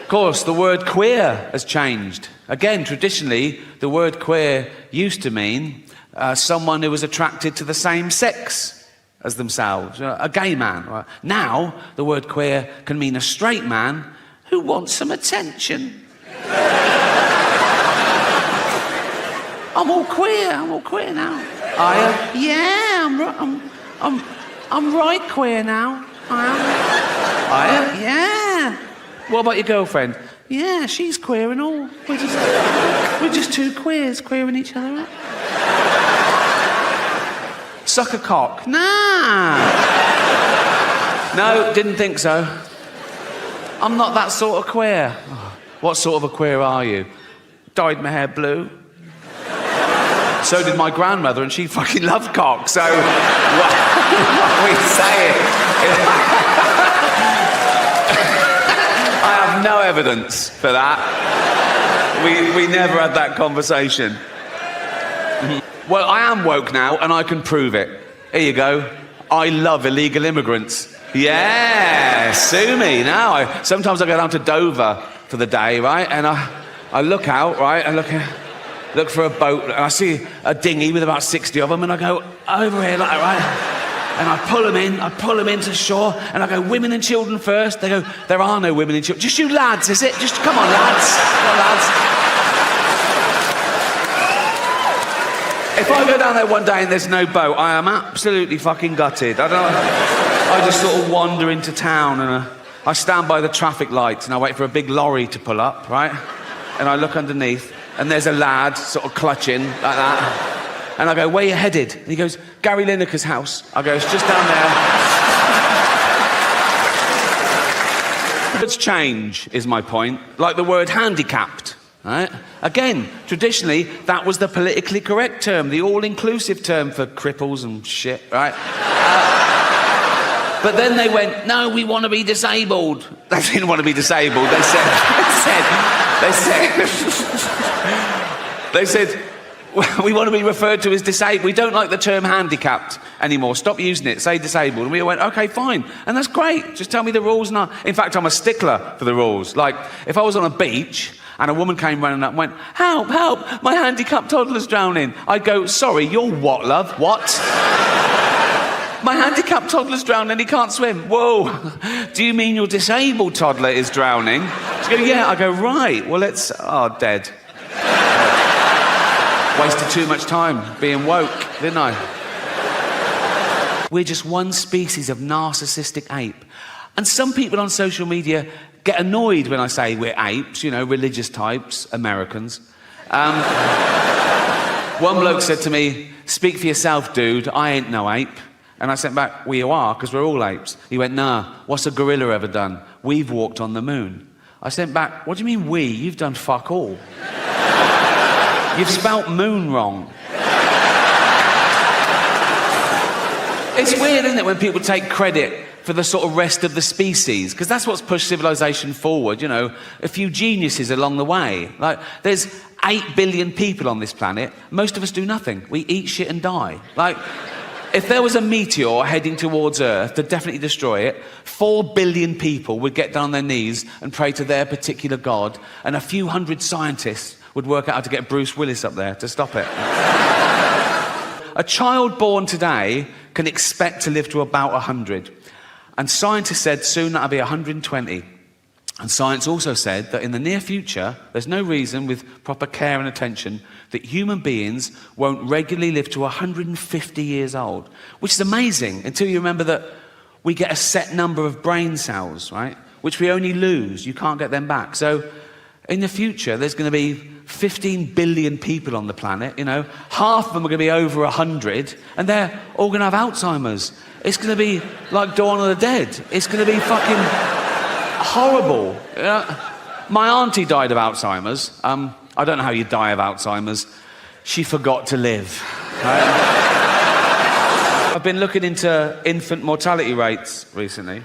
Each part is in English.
Of course, the word queer has changed. Again, traditionally, the word queer used to mean someone who was attracted to the same sex as themselves, a gay man. Right? Now, the word queer can mean a straight man who wants some attention. I'm all queer now. Yeah, I'm right queer now. I am. Yeah. What about your girlfriend? Yeah, she's queer and all. We're just two queers queering each other up. Suck a cock? Nah. No, didn't think so. I'm not that sort of queer. What sort of a queer are you? Dyed my hair blue. So did my grandmother, and she fucking loved cock, so... what we saying? I have no evidence for that. We never had that conversation. Well, I am woke now, and I can prove it. Here you go. I love illegal immigrants. Yeah, sue me. Now, sometimes I go down to Dover for the day, right? And I look out, right? I look for a boat, and I see a dinghy with about 60 of them, and I go over here, like, right? And I pull them into shore, and I go, women and children first. They go, there are no women and children. Just you lads, is it? Just come on, lads. Come on, lads. If I go down there one day and there's no boat, I am absolutely fucking gutted. I just sort of wander into town, and I stand by the traffic lights, and I wait for a big lorry to pull up, right? And I look underneath, and there's a lad sort of clutching like that. And I go, where you headed? And he goes, Gary Lineker's house. I go, it's just down there. Words change, is my point. Like the word handicapped, right? Again, traditionally, that was the politically correct term, the all-inclusive term for cripples and shit, right? But then they went, no, we want to be disabled. They didn't want to be disabled. They said, we want to be referred to as disabled. We don't like the term handicapped anymore. Stop using it. Say disabled. And we all went, okay, fine. And that's great. Just tell me the rules. And in fact, I'm a stickler for the rules. Like, if I was on a beach and a woman came running up and went, help, help, my handicapped toddler's drowning, I'd go, sorry, you're what, love? What? My handicapped toddler's drowning, he can't swim. Whoa. Do you mean your disabled toddler is drowning? She go, yeah. I go, right. Well, dead. Wasted too much time being woke, didn't I? We're just one species of narcissistic ape. And some people on social media get annoyed when I say we're apes, religious types, Americans. One bloke said to me, speak for yourself, dude, I ain't no ape. And I sent back, well, you are, because we're all apes. He went, nah, what's a gorilla ever done? We've walked on the moon. I sent back, what do you mean we? You've done fuck all. You've spelt moon wrong. It's weird, isn't it, when people take credit for the sort of rest of the species, because that's what's pushed civilization forward, a few geniuses along the way. Like, there's 8 billion people on this planet. Most of us do nothing. We eat shit and die. Like, if there was a meteor heading towards Earth to definitely destroy it, 4 billion people would get down on their knees and pray to their particular god, and a few hundred scientists would work out how to get Bruce Willis up there to stop it. A child born today can expect to live to about 100. And scientists said soon that'll be 120. And science also said that in the near future, there's no reason with proper care and attention that human beings won't regularly live to 150 years old, which is amazing until you remember that we get a set number of brain cells, right? Which we only lose. You can't get them back. So in the future, there's going to be 15 billion people on the planet, half of them are going to be over 100, and they're all going to have Alzheimer's. It's going to be like Dawn of the Dead. It's going to be fucking horrible. My auntie died of Alzheimer's. I don't know how you die of Alzheimer's. She forgot to live. I've been looking into infant mortality rates recently.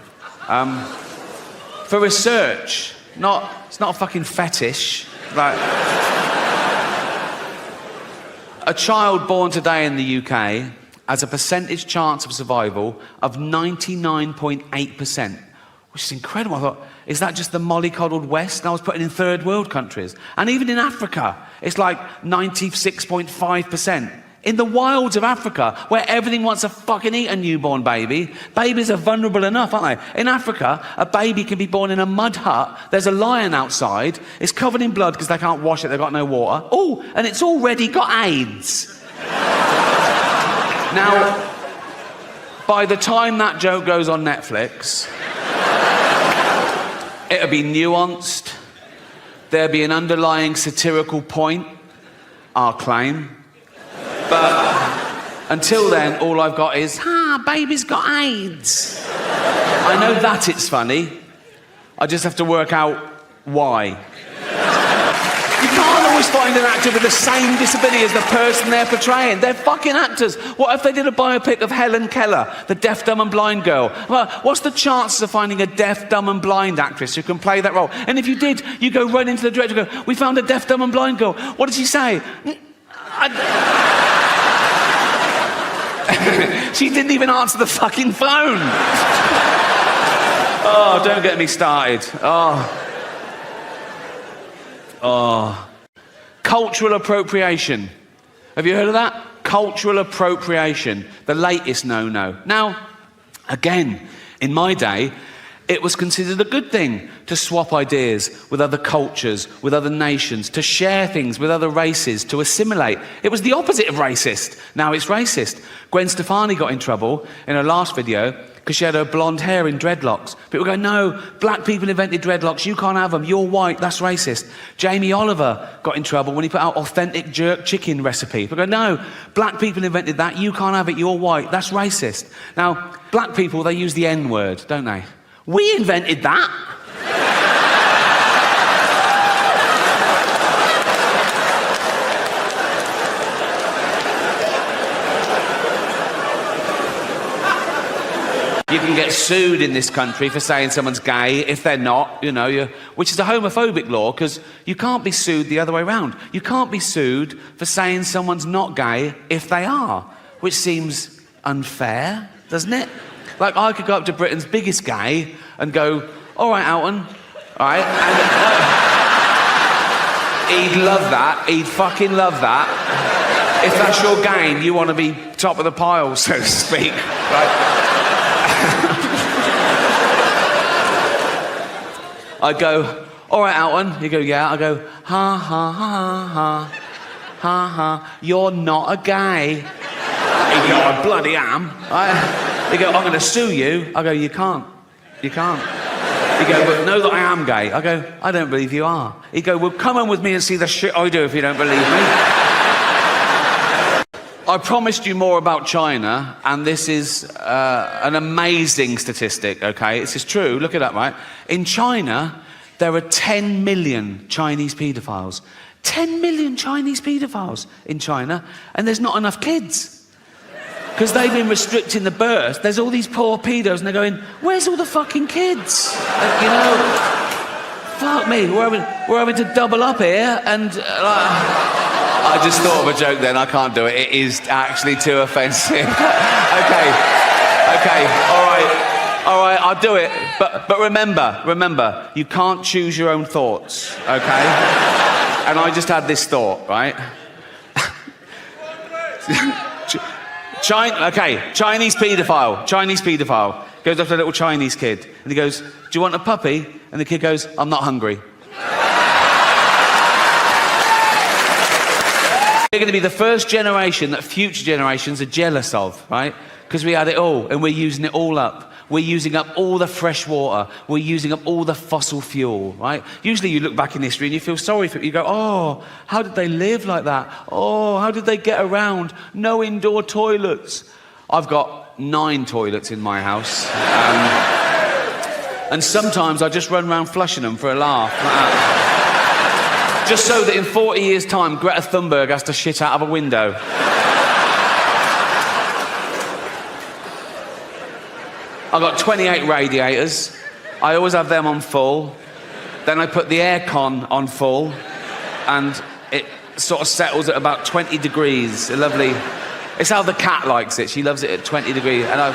For research. It's not a fucking fetish. Like, a child born today in the UK has a percentage chance of survival of 99.8%. which is incredible. I thought, is that just the mollycoddled West? And I was putting in third world countries. And even in Africa, it's like 96.5%. In the wilds of Africa, where everything wants to fucking eat a newborn baby, babies are vulnerable enough, aren't they? In Africa, a baby can be born in a mud hut. There's a lion outside. It's covered in blood because they can't wash it. They've got no water. Oh, and it's already got AIDS. Now, by the time that joke goes on Netflix, it'll be nuanced. There'll be an underlying satirical point, I'll claim. But until then, all I've got is, baby's got AIDS. I know that it's funny. I just have to work out why. You can't always find an actor with the same disability as the person they're portraying. They're fucking actors. What if they did a biopic of Helen Keller, the deaf, dumb and blind girl? Well, what's the chances of finding a deaf, dumb and blind actress who can play that role? And if you did, you go right into the director and go, we found a deaf, dumb and blind girl. What did she say? She didn't even answer the fucking phone. Oh, don't get me started. Cultural appropriation. Have you heard of that? Cultural appropriation. The latest no-no. Now, again, in my day, it was considered a good thing to swap ideas with other cultures, with other nations, to share things with other races, to assimilate. It was the opposite of racist. Now it's racist. Gwen Stefani got in trouble in her last video because she had her blonde hair in dreadlocks. People go, no, black people invented dreadlocks, you can't have them, you're white, that's racist. Jamie Oliver got in trouble when he put out authentic jerk chicken recipe. People go, no, black people invented that, you can't have it, you're white, that's racist. Now, black people, they use the N-word, don't they? We invented that. You can get sued in this country for saying someone's gay if they're not, you know, which is a homophobic law because you can't be sued the other way around. You can't be sued for saying someone's not gay if they are, which seems unfair, doesn't it? Like, I could go up to Britain's biggest gay and go, all right, Alton, all right? And he'd love that. He'd fucking love that. If that's your game, you want to be top of the pile, so to speak, right? I go, all right, Alton. You go, yeah. I go, ha, ha, ha, ha, ha, ha. You're not a gay. You go, I bloody am. Right? They go, I'm going to sue you. I go, you can't. You can't. You go, but know that I am gay. I go, I don't believe you are. You go, well, come on with me and see the shit I do if you don't believe me. I promised you more about China, and this is an amazing statistic, okay? This is true. Look it up, right? In China, there are 10 million Chinese paedophiles. 10 million Chinese paedophiles in China, and there's not enough kids. Because they've been restricting the birth. There's all these poor pedos and they're going, where's all the fucking kids? You know, fuck me, we're having to double up here and... I just thought of a joke then, I can't do it. It is actually too offensive. Okay, all right, I'll do it. But remember, you can't choose your own thoughts, okay? And I just had this thought, right? Chinese paedophile goes up to a little Chinese kid and he goes, do you want a puppy? And the kid goes, I'm not hungry. We're going to be the first generation that future generations are jealous of, right? Because we had it all and we're using it all up. We're using up all the fresh water. We're using up all the fossil fuel, right? Usually you look back in history and you feel sorry for it. You go, oh, how did they live like that? Oh, how did they get around? No indoor toilets. I've got 9 toilets in my house. And sometimes I just run around flushing them for a laugh. Just so that in 40 years' time, Greta Thunberg has to shit out of a window. I've got 28 radiators. I always have them on full. Then I put the aircon on full, and it sort of settles at about 20 degrees. Lovely. It's how the cat likes it. She loves it at 20 degrees, and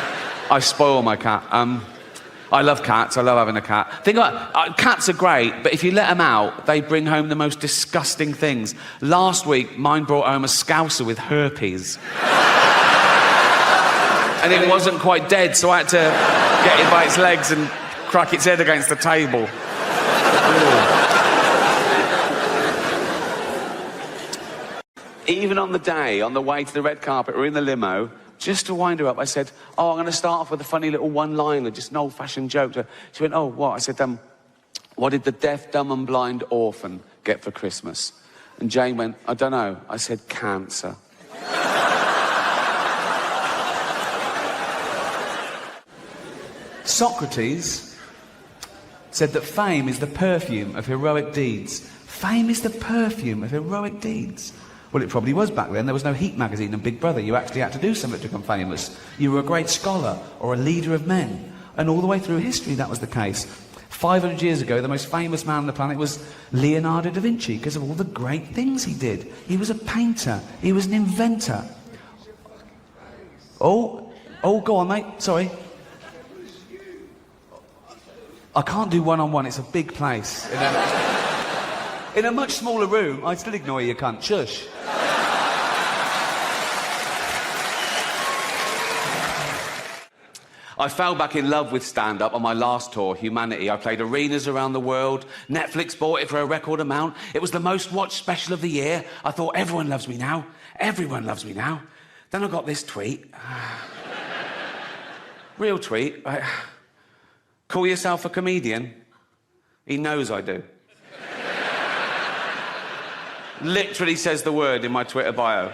I spoil my cat. I I love cats. I love having a cat. Think about it, cats are great, but if you let them out, they bring home the most disgusting things. Last week, mine brought home a scouser with herpes. And it wasn't quite dead, so I had to get it by its legs and crack its head against the table. Even on the day, on the way to the red carpet, or in the limo, just to wind her up, I said, oh, I'm going to start off with a funny little one-liner, just an old-fashioned joke. She went, oh, what? I said, what did the deaf, dumb and blind orphan get for Christmas? And Jane went, I don't know. I said, cancer. Socrates said that fame is the perfume of heroic deeds. Fame is the perfume of heroic deeds. Well, it probably was back then. There was no Heat magazine and Big Brother. You actually had to do something to become famous. You were a great scholar or a leader of men. And all the way through history, that was the case. 500 years ago, the most famous man on the planet was Leonardo da Vinci because of all the great things he did. He was a painter. He was an inventor. Oh, go on, mate. Sorry. I can't do one-on-one. It's a big place. In a much smaller room, I'd still ignore you, cunt. Shush. I fell back in love with stand-up on my last tour, Humanity. I played arenas around the world. Netflix bought it for a record amount. It was the most watched special of the year. I thought, everyone loves me now. Everyone loves me now. Then I got this tweet. Real tweet. Call yourself a comedian? He knows I do. Literally says the word in my Twitter bio.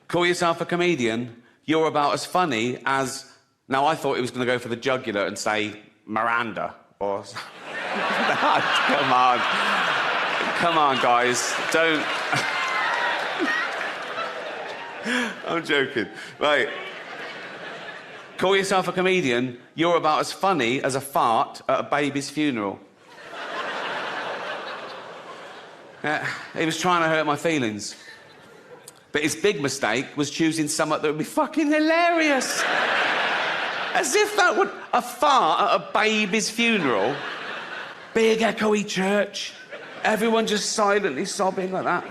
Call yourself a comedian? You're about as funny as... Now, I thought he was going to go for the jugular and say Miranda or... Come on. Come on, guys. Don't... I'm joking. Right. Call yourself a comedian? You're about as funny as a fart at a baby's funeral. He was trying to hurt my feelings. But his big mistake was choosing something that would be fucking hilarious. As if that would... A fart at a baby's funeral. Big echoey church. Everyone just silently sobbing like that.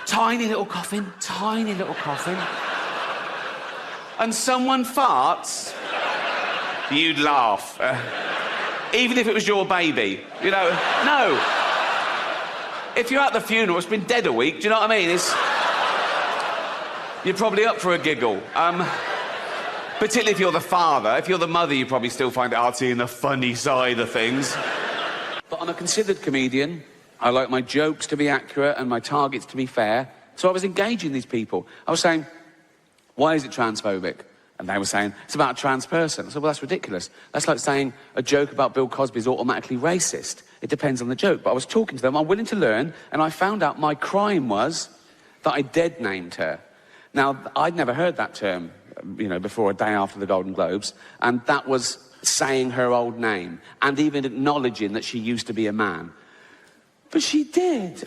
Tiny little coffin. Tiny little coffin. And someone farts, you'd laugh. Even if it was your baby. You know, no. If you're at the funeral, it's been dead a week, do you know what I mean? You're probably up for a giggle. Particularly if you're the father. If you're the mother, you probably still find it hard seeing the funny side of things. But I'm a considered comedian. I like my jokes to be accurate and my targets to be fair. So I was engaging these people. I was saying, why is it transphobic? And they were saying, it's about a trans person. I said, well, that's ridiculous. That's like saying a joke about Bill Cosby is automatically racist. It depends on the joke. But I was talking to them, I'm willing to learn, and I found out my crime was that I dead-named her. Now, I'd never heard that term, you know, before a day after the Golden Globes, and that was saying her old name, and even acknowledging that she used to be a man. But she did.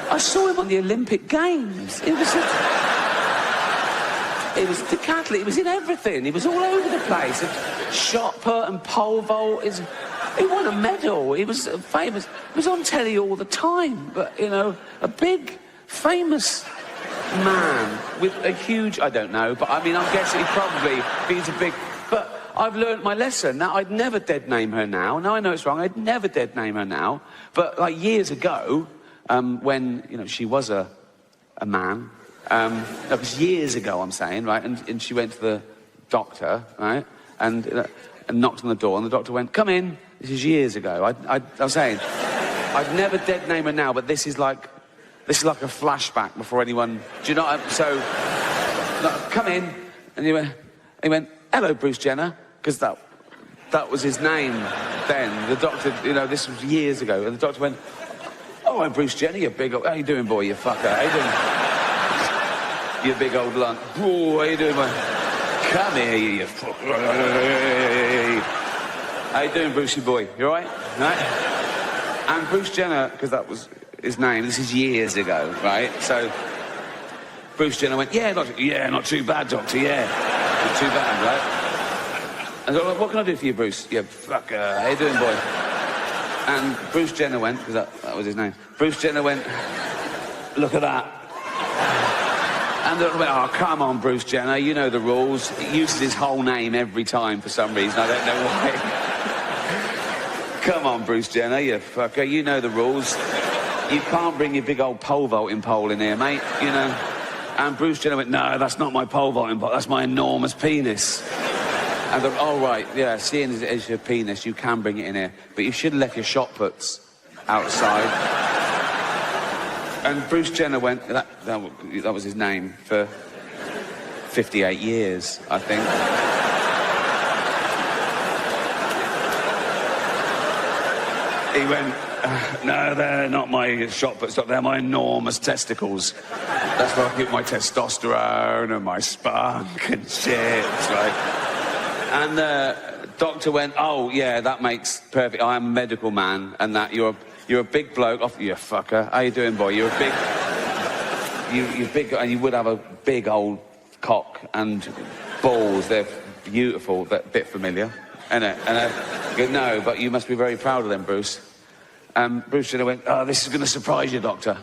I saw him on the Olympic Games. It was decathlete. It was in everything. He was all over the place. Shot put and pole vault. He won a medal. He was famous. He was on telly all the time. But, you know, a big, famous man with a huge... I don't know, but I mean, I'm guessing he probably... He's a big... But I've learned my lesson. Now, I'd never dead name her now. Now I know it's wrong. I'd never dead name her now. But, like, years ago... when, you know, she was a man. That was years ago, I'm saying, right? And she went to the doctor, right? And knocked on the door, and the doctor went, come in. This is years ago. I'm saying, I'd never dead name her now, but this is like a flashback before anyone... Do you know what So, come in. And he went, hello, Bruce Jenner, because that was his name then. The doctor, you know, this was years ago, and the doctor went... Oh, I'm Bruce Jenner, you big old... How you doing, boy, you fucker? How you doing? You big old lump. Oh, how you doing, boy? Come here, you fucker. How you doing, Brucey boy? You all right? Right? And Bruce Jenner, because that was his name, this is years ago, right? So Bruce Jenner went, yeah, doctor. Yeah, not too bad, doctor, yeah. Not too bad, right? And I was like, what can I do for you, Bruce? Yeah, fucker, how you doing, boy? And Bruce Jenner went, because that was his name. Bruce Jenner went, look at that. And they went, oh, come on, Bruce Jenner, you know the rules. He uses his whole name every time for some reason, I don't know why. Come on, Bruce Jenner, you fucker, you know the rules. You can't bring your big old pole vaulting pole in here, mate, you know. And Bruce Jenner went, no, that's not my pole vaulting pole, that's my enormous penis. And I thought, oh, right, yeah, seeing as it is your penis, you can bring it in here. But you should have left your shot puts outside. And Bruce Jenner went, that was his name for 58 years, I think. He went, no, they're not my shot puts, they're my enormous testicles. That's where I get my testosterone and my spunk and shit, right? And the doctor went, oh, yeah, that makes perfect. I am a medical man, and that you're a big bloke. Oh, you fucker. How you doing, boy? You're a big... You're big, and you would have a big old cock and balls. They're beautiful, but a bit familiar. And go, no, but you must be very proud of them, Bruce. Bruce Jenner went, oh, this is going to surprise you, doctor.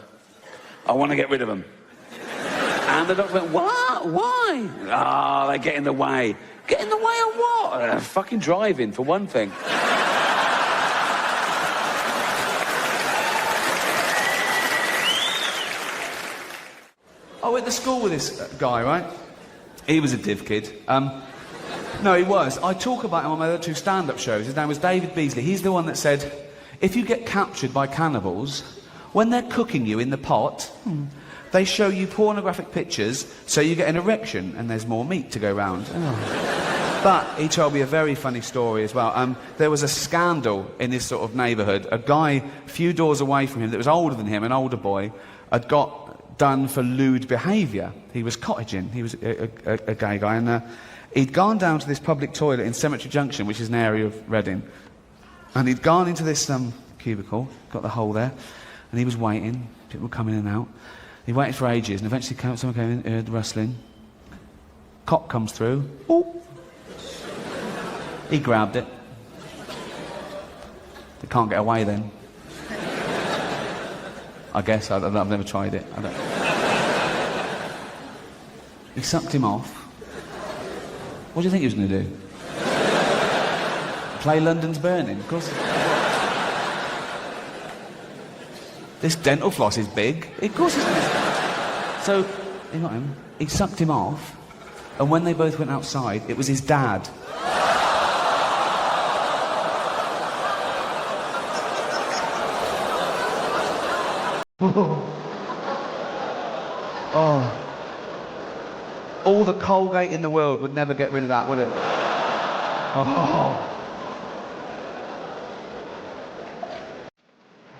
I want to get rid of them. And the doctor went, what? Why? Ah, they get in the way. Get in the way of what? Fucking driving, for one thing. I went to school with this guy, right? He was a div kid. No, he was. I talk about him on my other two stand-up shows. His name was David Beasley. He's the one that said, if you get captured by cannibals, when they're cooking you in the pot, they show you pornographic pictures so you get an erection and there's more meat to go round. Oh. But he told me a very funny story as well. There was a scandal in this sort of neighbourhood. A guy a few doors away from him that was older than him, an older boy, had got done for lewd behaviour. He was cottaging. He was a gay guy. And he'd gone down to this public toilet in Cemetery Junction, which is an area of Reading. And he'd gone into this cubicle, got the hole there, and he was waiting. People were coming in and out. He waited for ages, and eventually someone came in, heard rustling. Cop comes through. Ooh. He grabbed it. They can't get away then. I guess. I've never tried it. I don't. He sucked him off. What do you think he was going to do? Play London's Burning? Of course. This dental floss is big. Of course it's... So, he got him. He sucked him off, and when they both went outside, it was his dad. Oh. All the Colgate in the world would never get rid of that, would it? Oh.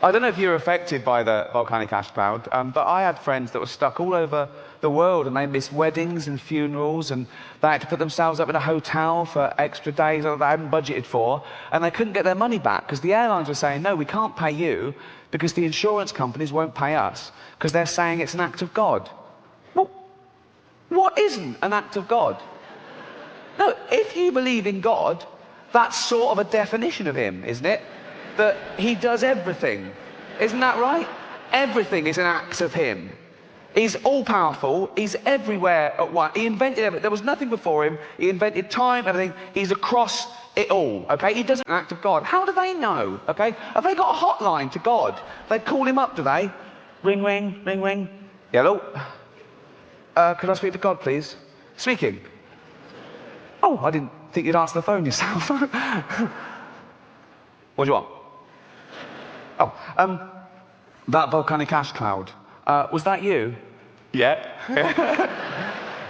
I don't know if you're affected by the volcanic ash cloud, but I had friends that were stuck all over the world, and they missed weddings and funerals, and they had to put themselves up in a hotel for extra days that they hadn't budgeted for, and they couldn't get their money back because the airlines were saying, no, we can't pay you because the insurance companies won't pay us because they're saying it's an act of God. Well, what isn't an act of God? No, if you believe in God, that's sort of a definition of him, isn't it? That he does everything. Isn't that right? Everything is an act of him. He's all-powerful. He's everywhere at once. He invented everything. There was nothing before him. He invented time, everything. He's across it all, okay? He does an act of God. How do they know, okay? Have they got a hotline to God? They call him up, do they? Ring, ring, ring, ring. Hello? Could I speak to God, please? Speaking. Oh, I didn't think you'd answer the phone yourself. What do you want? Oh, that volcanic ash cloud. Was that you? Yeah.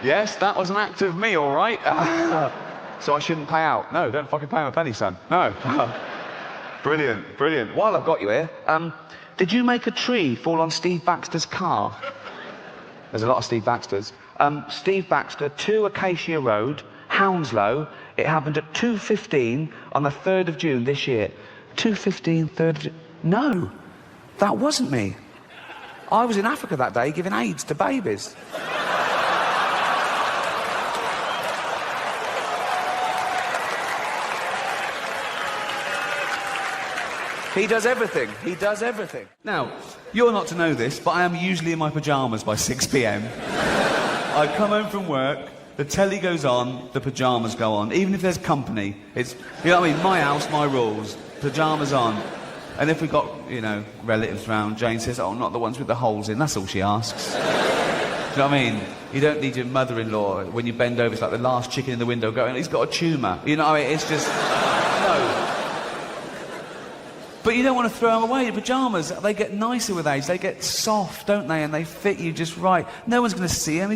Yes, that was an act of me, all right. So I shouldn't pay out? No, don't fucking pay him a penny, son. No. Brilliant, brilliant. While I've got you here, did you make a tree fall on Steve Baxter's car? There's a lot of Steve Baxters. Steve Baxter, 2 Acacia Road, Hounslow. It happened at 2:15 on the 3rd of June this year. 2:15, 3rd of June. No, that wasn't me. I was in Africa that day giving AIDS to babies. He does everything. He does everything. Now, you're not to know this, but I am usually in my pyjamas by 6 p.m. I come home from work, the telly goes on, the pyjamas go on. Even if there's company, it's, you know what I mean, my house, my rules, pyjamas on. And if we've got, you know, relatives round, Jane says, oh, not the ones with the holes in, that's all she asks. Do you know what I mean? You don't need your mother-in-law, when you bend over, it's like the last chicken in the window going, he's got a tumour. You know what I mean? It's just, no. But you don't want to throw them away. The pyjamas, they get nicer with age. They get soft, don't they? And they fit you just right. No one's going to see them.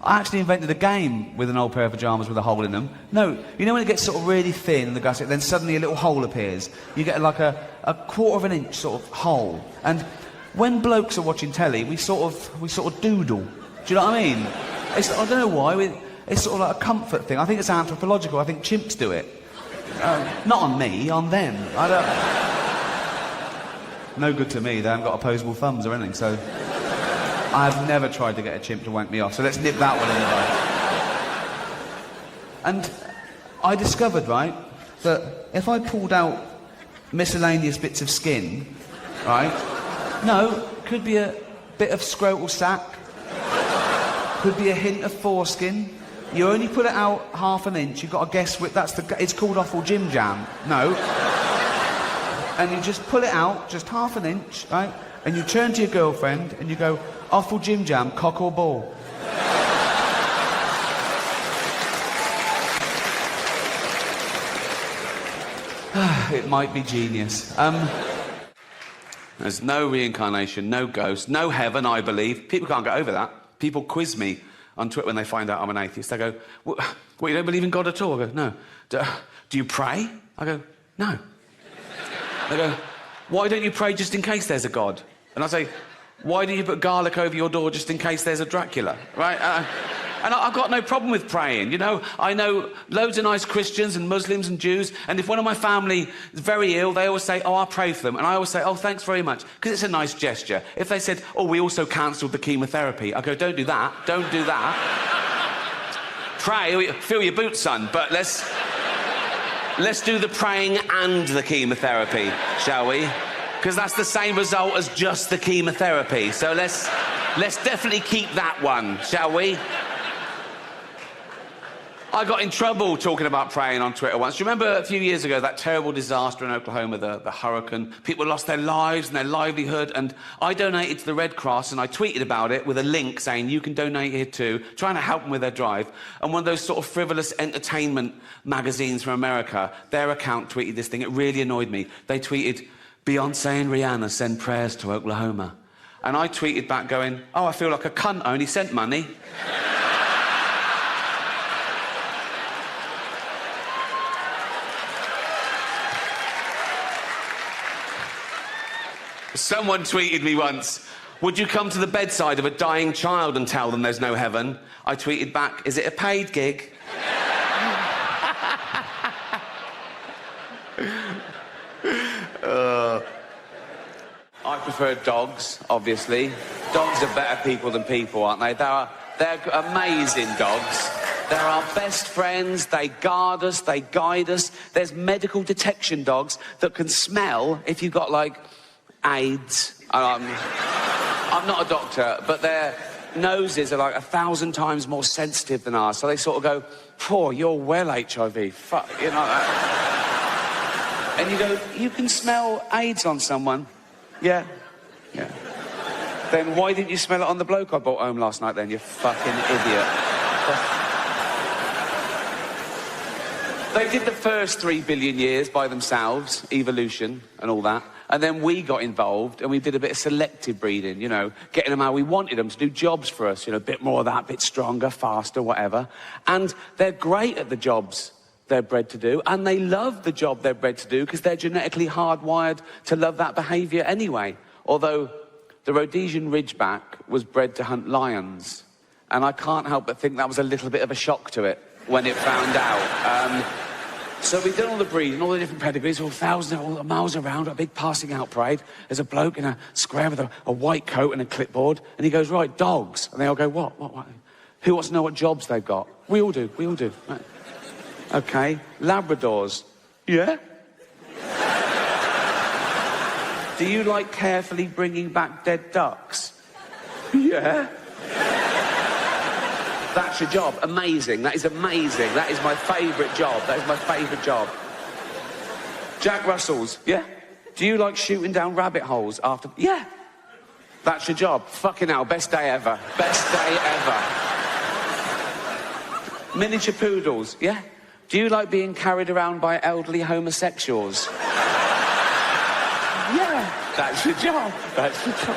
I actually invented a game with an old pair of pyjamas with a hole in them. No, you know when it gets sort of really thin and the guy, then suddenly a little hole appears. You get like a quarter of an inch sort of hole. And when blokes are watching telly, we sort of doodle. Do you know what I mean? I don't know why. It's sort of like a comfort thing. I think it's anthropological. I think chimps do it. Not on me, on them. I don't. No good to me, they haven't got opposable thumbs or anything, so... I've never tried to get a chimp to wank me off, so let's nip that one in the bud. And I discovered, right, that if I pulled out miscellaneous bits of skin, right... No, could be a bit of scrotal sac, could be a hint of foreskin. You only put it out half an inch, you've got to guess which... It's called offal Jim Jam. No. And you just pull it out, just half an inch, right? And you turn to your girlfriend and you go, offal Jim Jam, cock or ball? It might be genius. There's no reincarnation, no ghost, no heaven, I believe. People can't get over that. People quiz me on Twitter when they find out I'm an atheist. They go, what, you don't believe in God at all? I go, no. Do you pray? I go, no. They go, why don't you pray just in case there's a God? And I say, why do you put garlic over your door just in case there's a Dracula? Right? And I've got no problem with praying, you know. I know loads of nice Christians and Muslims and Jews, and if one of my family is very ill, they always say, oh, I'll pray for them. And I always say, oh, thanks very much, because it's a nice gesture. If they said, oh, we also cancelled the chemotherapy, I go, don't do that, don't do that. Pray, fill your boots, son, but let's do the praying and the chemotherapy, shall we? Because that's the same result as just the chemotherapy. So let's definitely keep that one, shall we? I got in trouble talking about praying on Twitter once. Do you remember a few years ago that terrible disaster in Oklahoma, the hurricane? People lost their lives and their livelihood, and I donated to the Red Cross, and I tweeted about it with a link saying you can donate here too, trying to help them with their drive. And one of those sort of frivolous entertainment magazines from America, their account tweeted this thing. It really annoyed me. They tweeted, Beyonce and Rihanna send prayers to Oklahoma. And I tweeted back going, oh, I feel like a cunt, I only sent money. Someone tweeted me once, would you come to the bedside of a dying child and tell them there's no heaven? I tweeted back, is it a paid gig? I prefer dogs, obviously. Dogs are better people than people, aren't they? They're amazing dogs. They're our best friends, they guard us, they guide us. There's medical detection dogs that can smell if you've got, like, AIDS. I'm not a doctor, but their noses are like 1,000 times more sensitive than ours, so they sort of go, poor, you're well HIV, fuck, you know that. And you go, you can smell AIDS on someone. Yeah. Then why didn't you smell it on the bloke I brought home last night then, you fucking idiot? They did the first 3 billion years by themselves, evolution and all that. And then we got involved and we did a bit of selective breeding, you know, getting them how we wanted them to do jobs for us, you know, a bit more of that, a bit stronger, faster, whatever. And they're great at the jobs they're bred to do, and they love the job they're bred to do because they're genetically hardwired to love that behaviour anyway. Although the Rhodesian Ridgeback was bred to hunt lions, and I can't help but think that was a little bit of a shock to it when it found out. So we've done all the breeding, all the different pedigrees, all thousands, all the miles around, a big passing out parade. There's a bloke in a square with a white coat and a clipboard, and he goes, right, dogs. And they all go, what? Who wants to know what jobs they've got? We all do. Right. Okay, Labradors. Yeah? Do you like carefully bringing back dead ducks? Yeah. That's your job. Amazing. That is amazing. That is my favourite job. That is my favourite job. Jack Russells. Yeah. Do you like shooting down rabbit holes after... Yeah. That's your job. Fucking hell. Best day ever. Best day ever. Miniature poodles. Yeah. Do you like being carried around by elderly homosexuals? Yeah. That's your job. That's your job.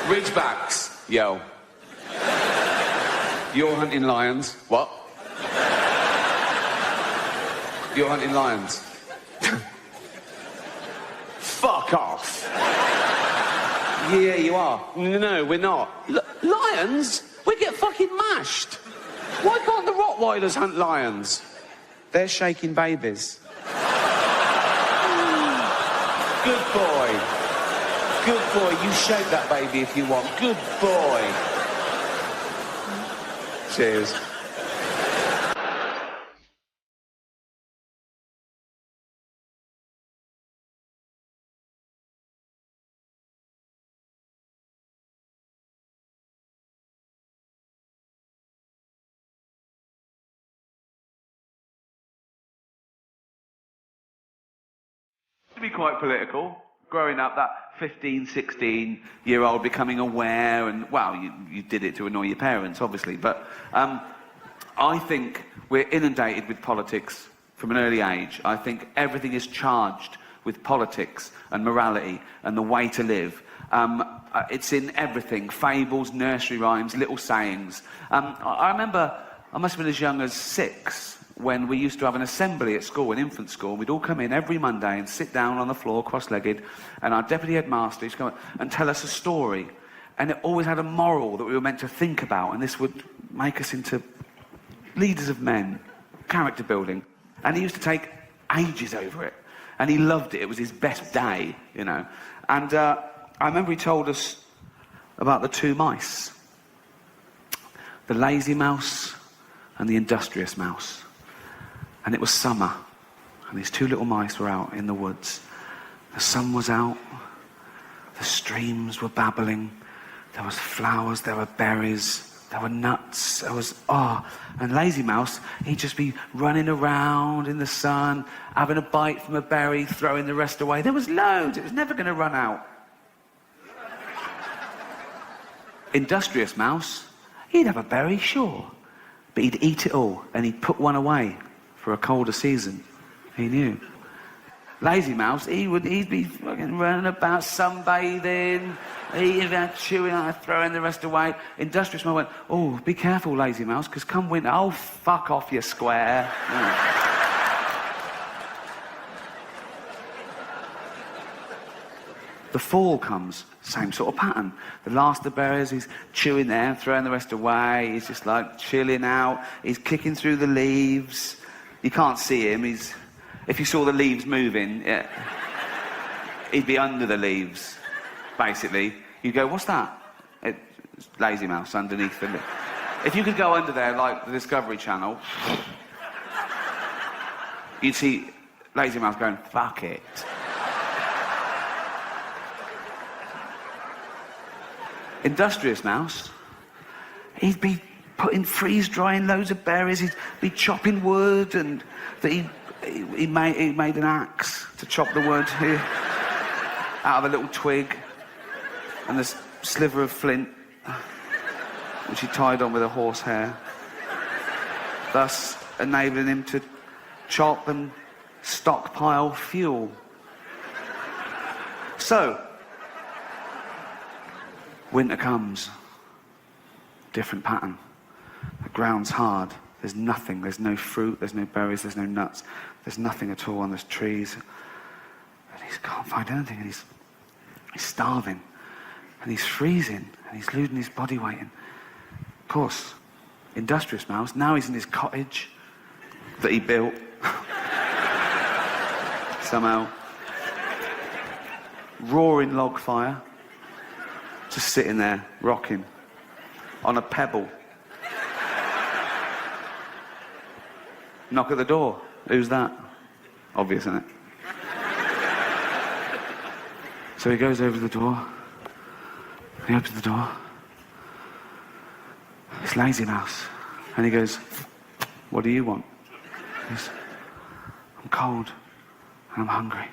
Ridgebacks. Yo. You're hunting lions. What? You're hunting lions. Fuck off. Yeah, you are. No, we're not. Lions? We get fucking mashed. Why can't the Rottweilers hunt lions? They're shaking babies. Good boy. Good boy. You shake that baby if you want. Good boy. Cheers. To be quite political, growing up, that 15, 16-year-old becoming aware, and, well, you did it to annoy your parents, obviously, but I think we're inundated with politics from an early age. I think everything is charged with politics and morality and the way to live. It's in everything, fables, nursery rhymes, little sayings. I remember I must have been as young as 6, when we used to have an assembly at school, an infant school. We'd all come in every Monday and sit down on the floor, cross-legged, and our deputy headmaster used to come and tell us a story. And it always had a moral that we were meant to think about, and this would make us into leaders of men, character building. And he used to take ages over it, and he loved it. It was his best day, you know. And I remember he told us about the 2 mice, the lazy mouse and the industrious mouse. And it was summer, and these 2 little mice were out in the woods. The sun was out, the streams were babbling, there was flowers, there were berries, there were nuts, there was, and Lazy Mouse, he'd just be running around in the sun, having a bite from a berry, throwing the rest away. There was loads, it was never going to run out. Industrious Mouse, he'd have a berry, sure, but he'd eat it all, and he'd put one away for a colder season. He knew. Lazy Mouse, he'd be fucking running about, sunbathing, eating that, chewing out, throwing the rest away. Industrious Mouse went, oh, be careful, Lazy Mouse, because come winter, oh, fuck off, you square. The fall comes, same sort of pattern. The last of the berries, he's chewing there, throwing the rest away, he's just like chilling out, he's kicking through the leaves. You can't see him, if you saw the leaves moving, he'd be under the leaves, basically. You'd go, what's that? It's Lazy Mouse underneath the... If you could go under there, like the Discovery Channel, you'd see Lazy Mouse going, fuck it. Industrious Mouse, he'd be freeze-drying loads of berries, he'd be chopping wood, and he made an axe to chop the wood out of a little twig and this sliver of flint, which he tied on with a horsehair, thus enabling him to chop and stockpile fuel. So, winter comes, different pattern. The ground's hard, there's nothing, there's no fruit, there's no berries, there's no nuts, there's nothing at all on the trees. And he can't find anything, and he's starving, and he's freezing, and he's losing his body weight. And of course, Industrious Mouse, now he's in his cottage that he built. Somehow. Roaring log fire. Just sitting there, rocking, on a pebble. Knock at the door. Who's that? Obvious, isn't it? So he goes over to the door. He opens the door. It's Lazy Mouse. And he goes, what do you want? He goes, I'm cold and I'm hungry.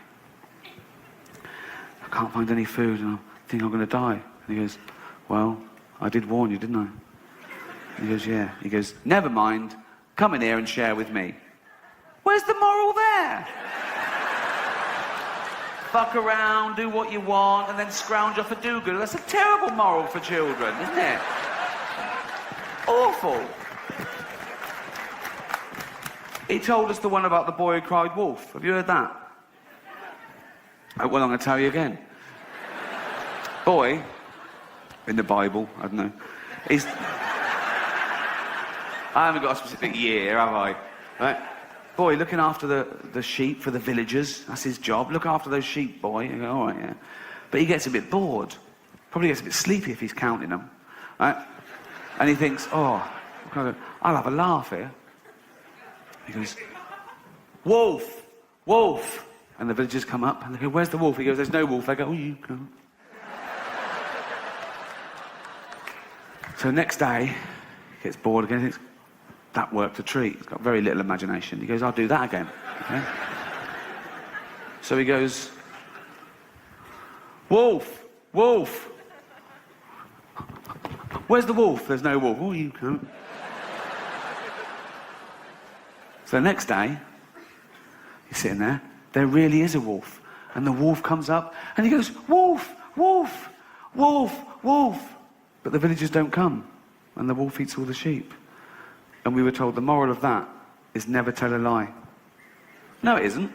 I can't find any food and I think I'm going to die. And he goes, well, I did warn you, didn't I? And he goes, yeah. He goes, never mind. Come in here and share with me. Where's the moral there? Fuck around, do what you want, and then scrounge off a do-gooder. That's a terrible moral for children, isn't it? Awful. He told us the one about the boy who cried wolf. Have you heard that? Oh, well, I'm going to tell you again. Boy, in the Bible, I don't know, he's... I haven't got a specific year, have I? Right? Boy, looking after the sheep for the villagers. That's his job. Look after those sheep, boy. You go, all right, yeah. But he gets a bit bored. Probably gets a bit sleepy if he's counting them. Right? And he thinks, oh, I'll have a laugh here. He goes, wolf, wolf. And the villagers come up and they go, where's the wolf? He goes, there's no wolf. They go, oh, you go. So next day, he gets bored again. He thinks, that worked a treat. He's got very little imagination. He goes, I'll do that again. Okay? So he goes, wolf, wolf. Where's the wolf? There's no wolf. Oh, you can't. So the next day, he's sitting there. There really is a wolf. And the wolf comes up and he goes, wolf, wolf, wolf, wolf. But the villagers don't come. And the wolf eats all the sheep. And we were told the moral of that is never tell a lie. No, it isn't.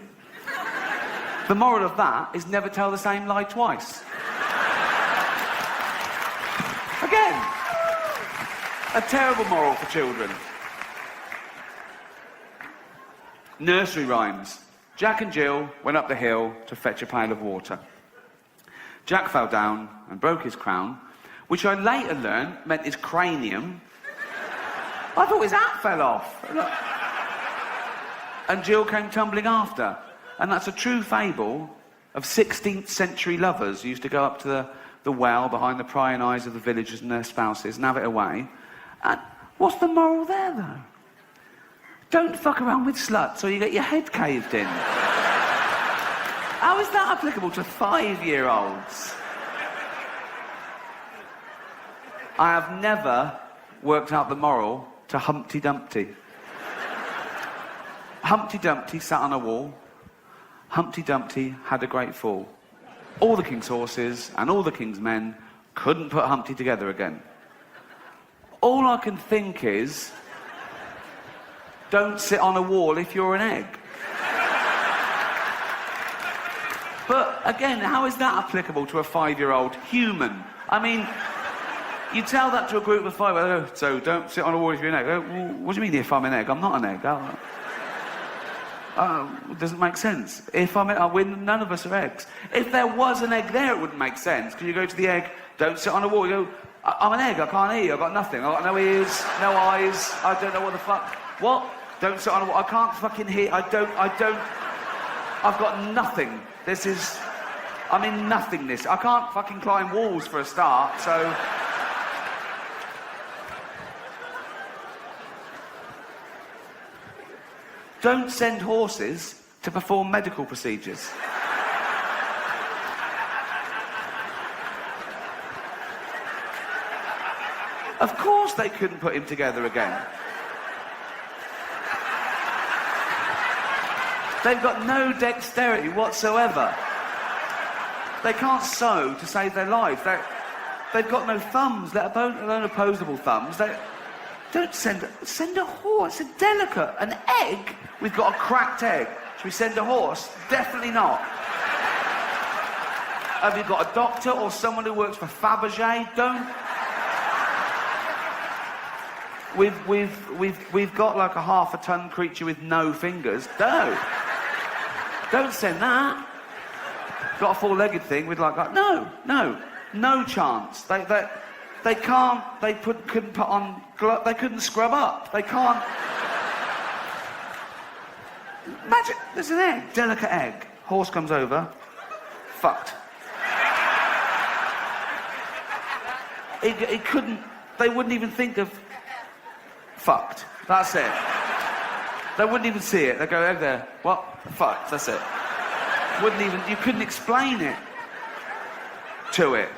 The moral of that is never tell the same lie twice. Again, a terrible moral for children. Nursery rhymes. Jack and Jill went up the hill to fetch a pail of water. Jack fell down and broke his crown, which I later learned meant his cranium. I thought his hat fell off. And Jill came tumbling after. And that's a true fable of 16th century lovers who used to go up to the well behind the prying eyes of the villagers and their spouses and have it away. And what's the moral there, though? Don't fuck around with sluts or you get your head caved in. How is that applicable to 5-year-olds? I have never worked out the moral to Humpty Dumpty. Humpty Dumpty sat on a wall. Humpty Dumpty had a great fall. All the king's horses and all the king's men couldn't put Humpty together again. All I can think is, don't sit on a wall if you're an egg. But again, how is that applicable to a 5-year-old human? I mean, you tell that to a group of 5, oh, so don't sit on a wall if you're an egg. Oh, well, what do you mean if I'm an egg? I'm not an egg. It doesn't make sense. If I'm none of us are eggs. If there was an egg there, it wouldn't make sense. Because you go to the egg, don't sit on a wall. You go, I'm an egg, I can't eat, I've got nothing. I've got no ears, no eyes, I don't know what the fuck. What? Don't sit on a wall. I can't fucking hear, I've got nothing. I'm in nothingness. I can't fucking climb walls for a start, so... Don't send horses to perform medical procedures. Of course they couldn't put him together again. They've got no dexterity whatsoever. They can't sew to save their life. They've got no thumbs, let alone opposable thumbs. Don't send a horse. It's delicate. An egg? We've got a cracked egg. Should we send a horse? Definitely not. Have you got a doctor or someone who works for Fabergé? Don't. We've got like a half-a-ton creature with no fingers. Don't send that. Got a four-legged thing with like that. No chance. They can't. Couldn't put on. They couldn't scrub up. They can't. Imagine, there's an egg, delicate egg. Horse comes over, fucked. It couldn't, they wouldn't even think of fucked. That's it. They wouldn't even see it. They go over there, what? Fucked, that's it. Wouldn't even, you couldn't explain it to it.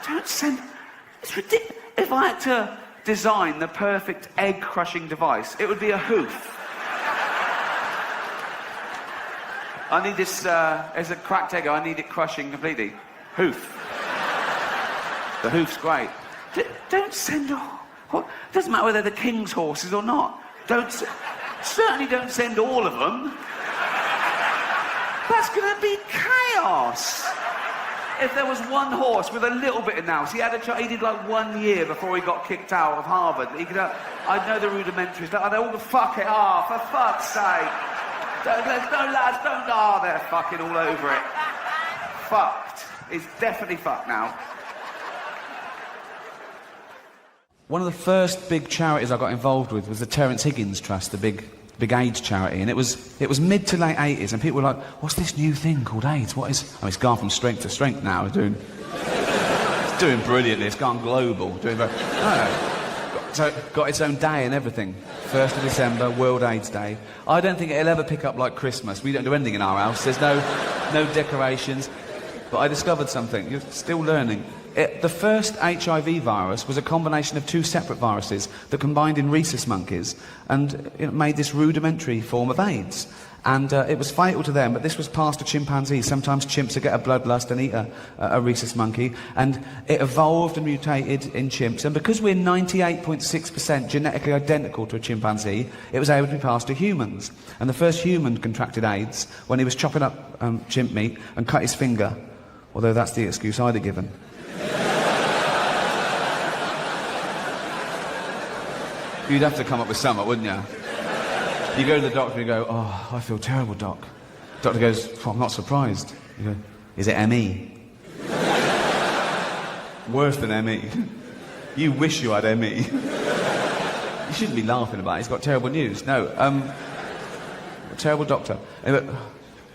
Don't send, it's ridiculous. If I had to design the perfect egg crushing device, it would be a hoof. I need this, as a cracked egg, I need it crushing completely. Hoof. The hoof's great. Don't send doesn't matter whether they're the king's horses or not. Certainly don't send all of them. That's gonna be chaos. If there was one horse with a little bit of nous, he did like 1 year before he got kicked out of Harvard. He could, I know the rudimentaries, they'd all fuck it off, for fuck's sake. No lads, don't, they're fucking all over it. Fucked. It's definitely fucked now. One of the first big charities I got involved with was the Terence Higgins Trust, the big AIDS charity, and it was mid to late 80s, and people were like, what's this new thing called AIDS? What is... I mean, it's gone from strength to strength now. It's doing brilliantly. It's gone global. So got its own day and everything. 1st of December, World AIDS Day. I don't think it'll ever pick up like Christmas. We don't do anything in our house. There's no decorations. But I discovered something. You're still learning. The first HIV virus was a combination of 2 separate viruses that combined in rhesus monkeys, and it made this rudimentary form of AIDS. And it was fatal to them, but this was passed to chimpanzees. Sometimes chimps would get a bloodlust and eat a rhesus monkey, and it evolved and mutated in chimps. And because we're 98.6% genetically identical to a chimpanzee, it was able to be passed to humans. And the first human contracted AIDS when he was chopping up chimp meat and cut his finger, although that's the excuse I'd have given. You'd have to come up with something, wouldn't you? You go to the doctor and you go, oh, I feel terrible, doc. The doctor goes, oh, I'm not surprised. You go, is it ME? Worse than ME. You wish you had ME. You shouldn't be laughing about it. He's got terrible news. No, terrible doctor.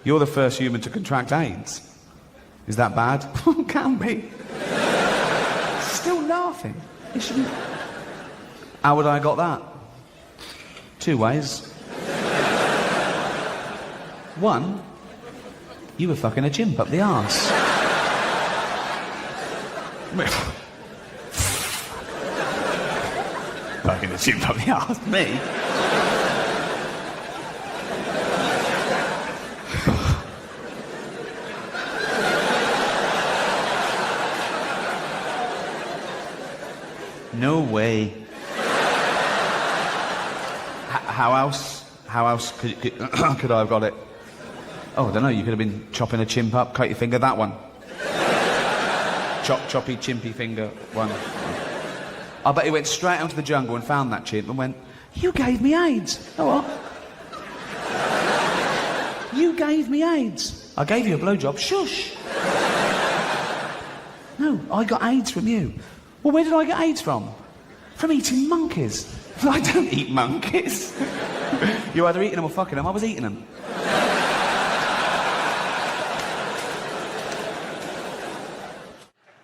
You're the first human to contract AIDS. Is that bad? Can be. Still laughing. You shouldn't... How would I got that? 2 ways. 1, you were fucking a chimp up the arse. Fucking a chimp up the arse, me? No way. How else could I have got it? Oh, I don't know, you could have been chopping a chimp up, cut your finger, that one. Choppy, chimpy finger, one. I bet he went straight out to the jungle and found that chimp and went, you gave me AIDS. Oh, what? You gave me AIDS. I gave you a blowjob. Shush. No, I got AIDS from you. Well, where did I get AIDS from? From eating monkeys. I don't eat monkeys. You're either eating them or fucking them. I was eating them.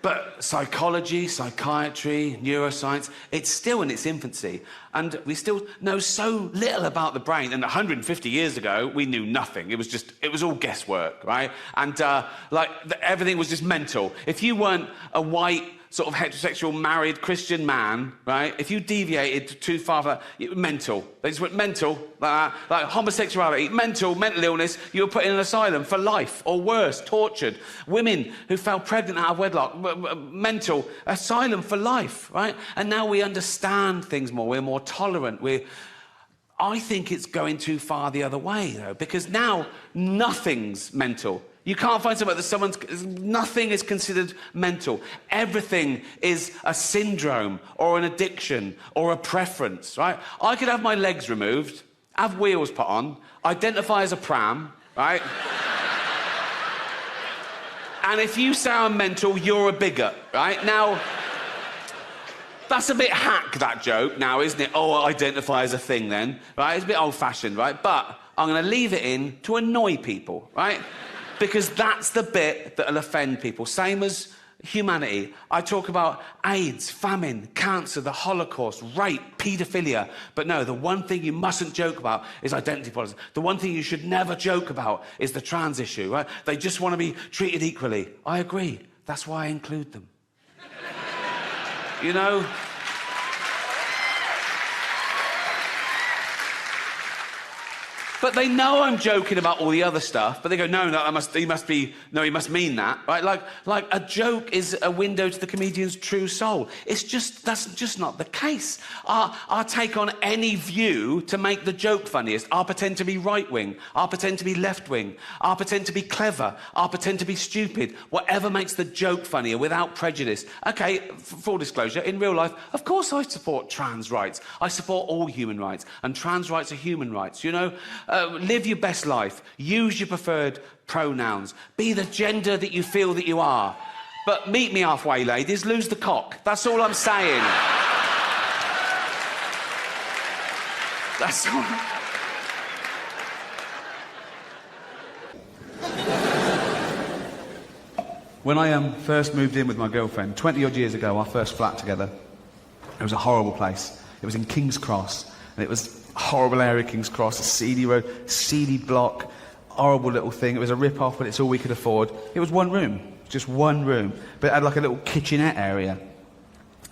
But psychology, psychiatry, neuroscience, it's still in its infancy. And we still know so little about the brain. And 150 years ago, we knew nothing. It was all guesswork, right? And everything was just mental. If you weren't a white, sort of heterosexual, married Christian man, right? If you deviated too far, mental. They just went mental, like that. Like homosexuality, mental illness, you were put in an asylum for life, or worse, tortured. Women who fell pregnant out of wedlock, mental, asylum for life, right? And now we understand things more, we're more tolerant, I think it's going too far the other way, though, because now nothing's mental. You can't find something that nothing is considered mental. Everything is a syndrome or an addiction or a preference, right? I could have my legs removed, have wheels put on, identify as a pram, right? And if you say I'm mental, you're a bigot, right? Now, that's a bit hack, that joke now, isn't it? Oh, I identify as a thing then, right? It's a bit old-fashioned, right? But I'm going to leave it in to annoy people, right? Because that's the bit that'll offend people. Same as humanity. I talk about AIDS, famine, cancer, the Holocaust, rape, paedophilia. But no, the one thing you mustn't joke about is identity politics. The one thing you should never joke about is the trans issue, right? They just want to be treated equally. I agree. That's why I include them. You know? But they know I'm joking about all the other stuff, but they go, no, he must mean that, right? Like a joke is a window to the comedian's true soul. That's just not the case. I'll take on any view to make the joke funniest. I'll pretend to be right-wing. I'll pretend to be left-wing. I'll pretend to be clever. I'll pretend to be stupid. Whatever makes the joke funnier without prejudice. Okay, full disclosure, in real life, of course I support trans rights. I support all human rights, and trans rights are human rights, you know? Live your best life. Use your preferred pronouns. Be the gender that you feel that you are. But meet me halfway, ladies. Lose the cock. That's all I'm saying. That's all. When I first moved in with my girlfriend, 20-odd years ago, our first flat together, it was a horrible place. It was in King's Cross, and it was a horrible area, King's Cross, a seedy road, seedy block, horrible little thing. It was a rip-off, but it's all we could afford. It was one room, just one room, but it had like a little kitchenette area.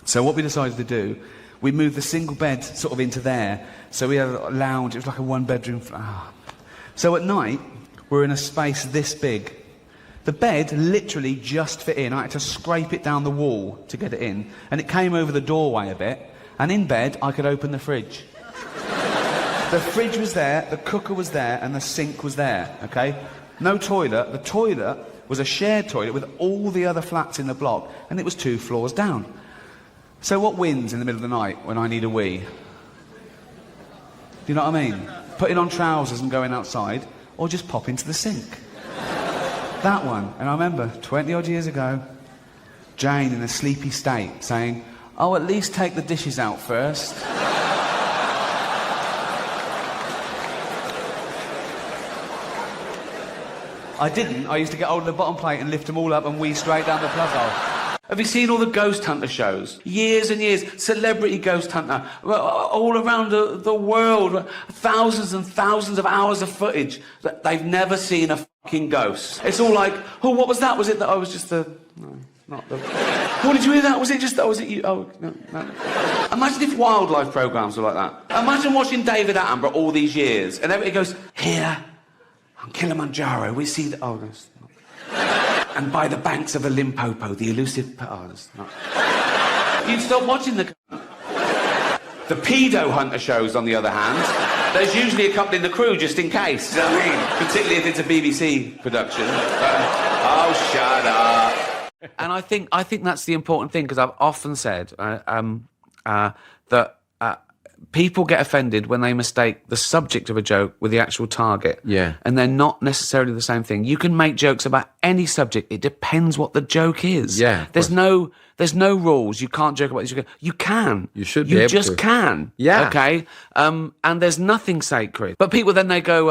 So what we decided to do, we moved the single bed sort of into there, so we had a lounge. It was like a one-bedroom flat. So at night, we're in a space this big. The bed literally just fit in. I had to scrape it down the wall to get it in, and it came over the doorway a bit, and in bed, I could open the fridge. The fridge was there, the cooker was there, and the sink was there, okay? No toilet. The toilet was a shared toilet with all the other flats in the block, and it was 2 floors down. So what wins in the middle of the night when I need a wee? Do you know what I mean? Putting on trousers and going outside, or just pop into the sink? That one. And I remember, 20-odd years ago, Jane in a sleepy state saying, "Oh, at least take the dishes out first." I didn't. I used to get hold of the bottom plate and lift them all up and wee straight down the plug hole. Have you seen all the ghost hunter shows? Years and years. Celebrity ghost hunter. All around the world. Thousands and thousands of hours of footage. They've never seen a fucking ghost. It's all like, oh, what was that? Was it that I was just the... No, not the... Oh, did you hear that? Was it just that? Was it you? Oh, no. Imagine if wildlife programmes were like that. Imagine watching David Attenborough all these years and everybody goes, here... on Kilimanjaro, we see the... Oh, no, and by the banks of the Limpopo, the elusive... Oh, that's not... You'd stop watching the... The pedo hunter shows, on the other hand, there's usually accompanying the crew just in case. You know what I mean? Particularly if it's a BBC production. Oh, shut up. And I think that's the important thing, because I've often said that... people get offended when they mistake the subject of a joke with the actual target. Yeah. And they're not necessarily the same thing. You can make jokes about any subject. It depends what the joke is. Yeah. There's no rules. You can't joke about this. You can. You should be able to. You just can. Yeah. Okay? And there's nothing sacred. But people then they go,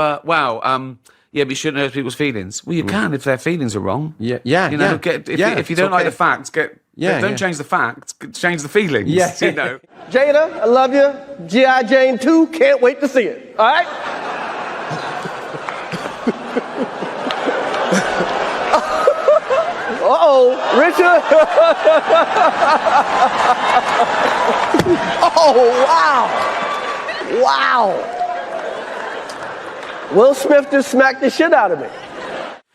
yeah, but you shouldn't hurt people's feelings. Well, you can if their feelings are wrong. Yeah. Yeah. You know, if you don't like the facts, don't change the facts, change the feelings. Yeah. You know. Jada, I love you. G.I. Jane 2, can't wait to see it. All right? Uh-oh, Richard. Oh, wow. Wow. Will Smith just smacked the shit out of me.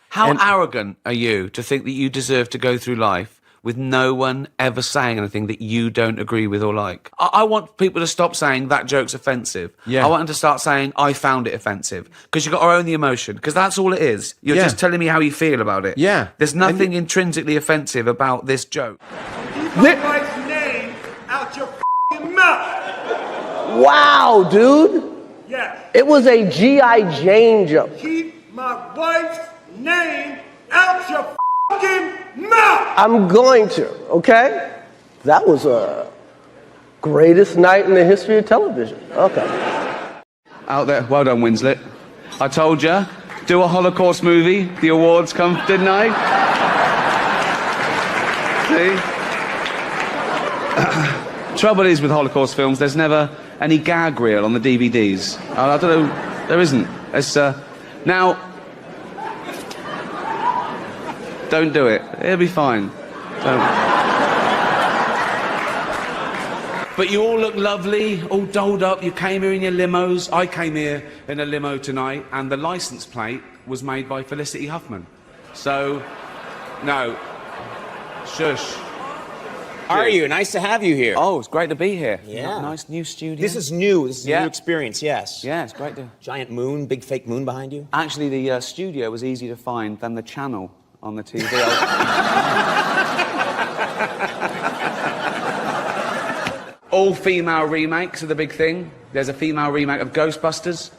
How arrogant are you to think that you deserve to go through life with no one ever saying anything that you don't agree with or like? I want people to stop saying that joke's offensive. Yeah. I want them to start saying I found it offensive, because you've got to own the emotion, because that's all it is. You're just telling me how you feel about it. Yeah. There's nothing intrinsically offensive about this joke. Keep my wife's name out your f***ing mouth. Wow, dude. Yes. It was a G.I. Jane joke. Keep my wife's name out your f***ing mouth. I'm going to, okay? That was a greatest night in the history of television. Okay. Out there, well done, Winslet. I told you. Do a Holocaust movie. The awards come, didn't I? See? Trouble is with Holocaust films, there's never any gag reel on the DVDs. I don't know. There isn't. It's, now, don't do it. It'll be fine. Don't. But you all look lovely, all dolled up. You came here in your limos. I came here in a limo tonight, and the licence plate was made by Felicity Huffman. So, no. Shush. How are you? Nice to have you here. Oh, it's great to be here. Yeah. Nice new studio. This is new. This is a new experience, yes. Yeah, it's great to... Giant moon, big fake moon behind you. Actually, the studio was easier to find than the channel on the TV. All female remakes are the big thing. There's a female remake of Ghostbusters.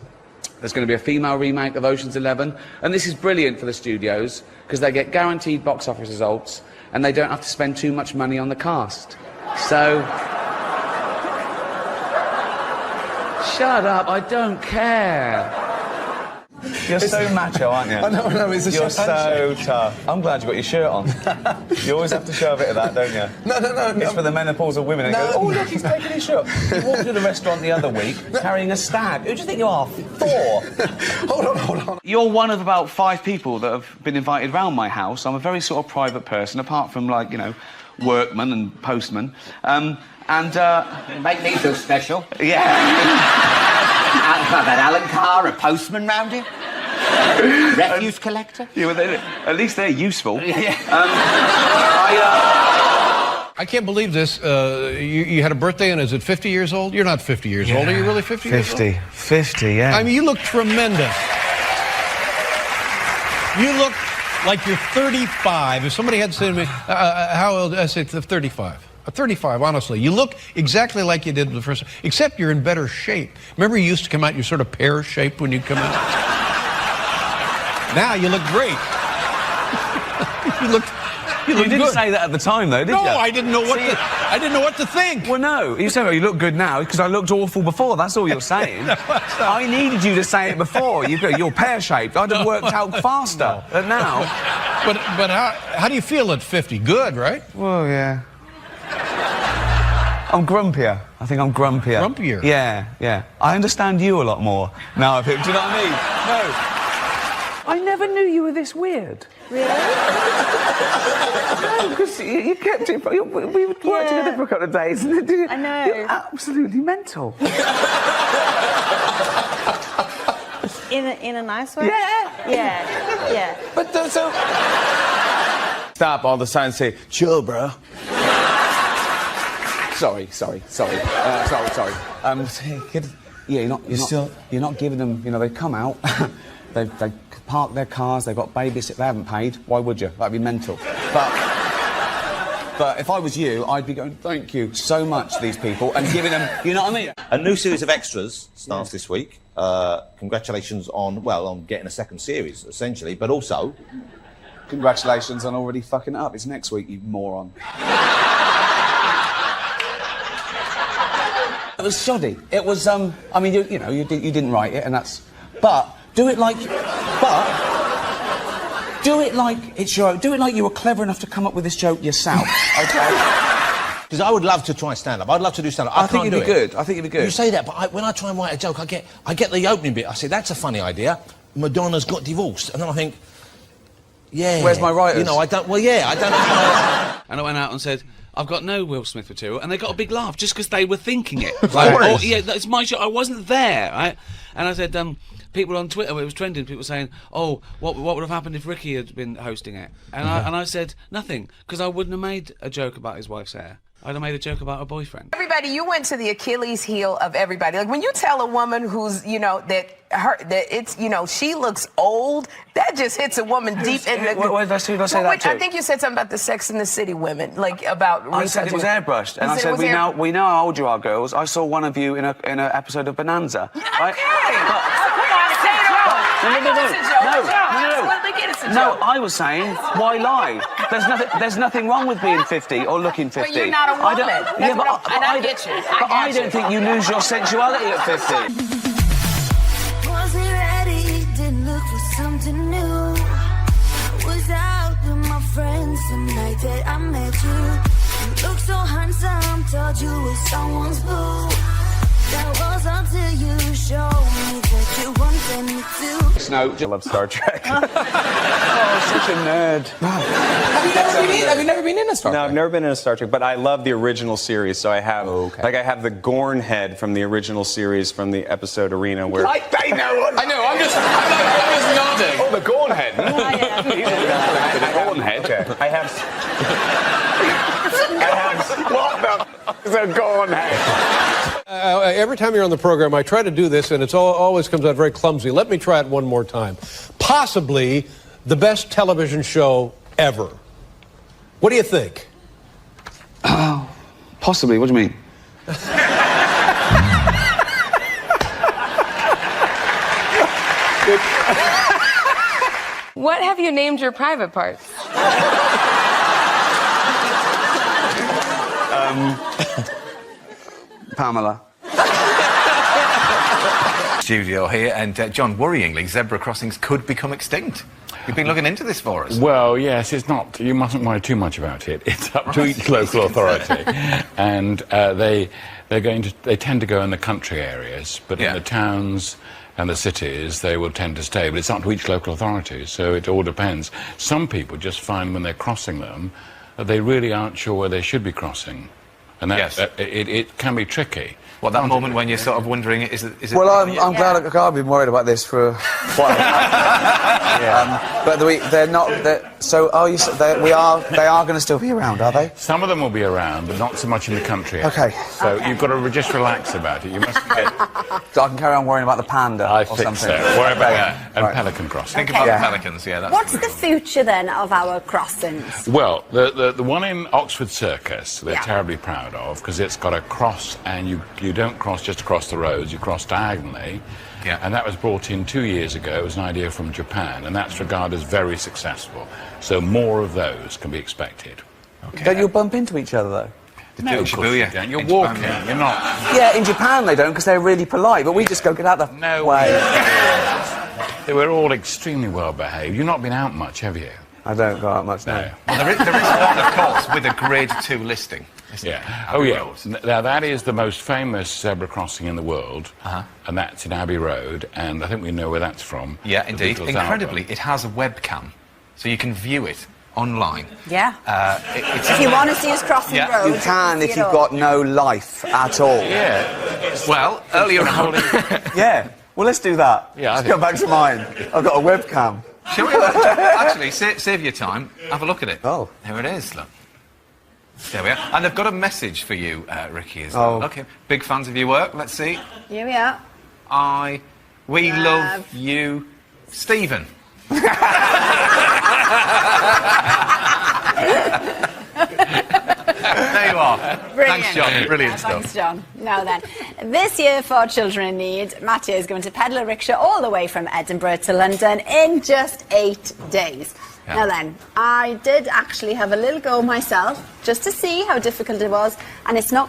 There's going to be a female remake of Ocean's 11. And this is brilliant for the studios because they get guaranteed box office results and they don't have to spend too much money on the cast. So... Shut up, I don't care. You're so macho, aren't you? I know, it's a You're so tough. I'm glad you got your shirt on. You always have to show a bit of that, don't you? No. It's for the menopausal women. And go, oh, look, he's taking his shirt. He walked to the restaurant the other week carrying a stag. Who do you think you are? 4. Hold on. You're one of about 5 people that have been invited round my house. I'm a very sort of private person, apart from, like, you know, workman and postman. Make me feel special. Yeah. I've had Alan Carr, a postman round here. Refuse collector. Yeah, well, at least they're useful. I can't believe this. You had a birthday, and is it 50 years old? You're not 50 years old. Are you really 50 years old? 50, yeah. I mean, you look tremendous. You look like you're 35. If somebody had said to me, how old? I said 35. 35, honestly. You look exactly like you did the first, except you're in better shape. Remember you used to come out, you're sort of pear-shaped when you'd come out? Now you look great. You didn't good. say that at the time, though, did you? No, I didn't know what to think. Well, no. You said, well, you look good now because I looked awful before. That's all you're saying. I needed you to say it before. You're pear-shaped. I'd have worked out faster. But now... But how do you feel at 50? Good, right? Well, yeah. I'm grumpier. I think I'm grumpier. Grumpier? Yeah. I understand you a lot more now. Do you know what I mean? No. I never knew you were this weird. Really? No, because you kept it... We worked together for a couple of days. And I know. You're absolutely mental. In a nice way? Yeah. But so... Stop all the time and say, chill, bro. Sorry. Yeah, you're not giving them. You know, they come out, they park their cars, they've got babysitters, they haven't paid. Why would you? That'd be mental. But if I was you, I'd be going, thank you so much to these people, and giving them. You know what I mean? A new series of extras starts this week. Congratulations on getting a second series, essentially, but also. Congratulations on already fucking it up. It's next week, you moron. It was shoddy. It was, I mean, you didn't write it, and that's... But do it like it's your... Do it like you were clever enough to come up with this joke yourself, okay? Because I would love to try stand-up. I'd love to do stand-up. I think it'd be good. I think it'd be good. You say that, but when I try and write a joke, I get the opening bit. I say, that's a funny idea. Madonna's got divorced. And then I think, yeah... Where's my writers? You know, I don't know. And I went out and said... I've got no Will Smith material, and they got a big laugh just because they were thinking it. Like, oh, yeah, that's my show. I wasn't there, right? And I said, people on Twitter, it was trending. People saying, "Oh, what would have happened if Ricky had been hosting it?" And I said nothing because I wouldn't have made a joke about his wife's hair. I'd have made a joke about her boyfriend. Everybody, you went to the Achilles heel of everybody. Like when you tell a woman who's, she looks old, that just hits a woman deep in the... Why did I say that too? I think you said something about the Sex and the City women, like about... I said it was airbrushed, and I said, we know how old you are, girls. I saw one of you in an episode of Bonanza. Okay. Come on, say it all. No, I was saying, why lie? There's nothing wrong with being 50 or looking 50. But you're not a woman. I get you. But I don't think you lose your sensuality at 50. Wasn't ready, Someone told you was someone's boo. That was until you showed me that you wanted me to. Snow. I love Star Trek. Oh, such a nerd. Have you never been in a Star Trek? No, I've never been in a Star Trek, but I love the original series. So I have, like, I have the Gorn head from the original series from the episode Arena, where I know what. I know. I'm just nodding. Oh, the Gorn head. Oh, yeah. The Gorn head. okay. I have. What the is a Gorn head? Every time you're on the program, I try to do this, and it always comes out very clumsy. Let me try it one more time. Possibly the best television show ever. What do you think? Possibly. What do you mean? What have you named your private parts? Pamela. Studio here, and John, worryingly, zebra crossings could become extinct. You've been looking into this for us. Well, yes, it's not. You mustn't worry too much about it. It's up to each local authority, and they tend to go in the country areas, but in the towns and the cities they will tend to stay. But it's up to each local authority, so it all depends. Some people just find when they're crossing them that they really aren't sure where they should be crossing, and it can be tricky. Well, that moment when you're sort of wondering, is it... Well, I'm glad I've been worried about this for a while. But they're not... So they are going to still be around, are they? Some of them will be around, but not so much in the country. Okay. So you've got to just relax about it. You must get... So I can carry on worrying about the panda I or think something. so. Worry about that. And pelican crossing. Think about the pelicans, yeah. That's What's the future, then, of our crossings? Well, the one in Oxford Circus, they're terribly proud of, because it's got a cross, and you don't cross just across the roads, you cross diagonally. Yeah. And that was brought in 2 years ago. It was an idea from Japan, and that's regarded as very successful. So more of those can be expected. Okay. Don't you bump into each other, though? No, of course you don't. You're walking, you're not... Yeah, in Japan they don't, because they're really polite, but we just go, get out the way. They were all extremely well behaved. You've not been out much, have you? I don't go out much, no. Well, there is one, of course, with a grade 2 listing. Yeah. Oh, yeah. Now, that is the most famous zebra crossing in the world, and that's in Abbey Road, and I think we know where that's from. Yeah, indeed. Incredibly, it has a webcam, so you can view it online. Yeah. If you want to see us crossing the road... You can if you've got no life at all. Yeah. Well, earlier on... Yeah. Well, let's do that. Yeah, let's go back to mine. I've got a webcam. Shall we? Actually, save your time. Have a look at it. Oh. Here it is, look. There we are. And they've got a message for you, Ricky, as well. Oh. Okay. Big fans of your work. Let's see. Here we are. We love you, Stephen. There you are. Brilliant. Thanks, John. Brilliant stuff. Thanks, John. Now then, this year for Children in Need, Matthew is going to pedal a rickshaw all the way from Edinburgh to London in just 8 days. Yeah. Now then, I did actually have a little go myself, just to see how difficult it was, and it's not...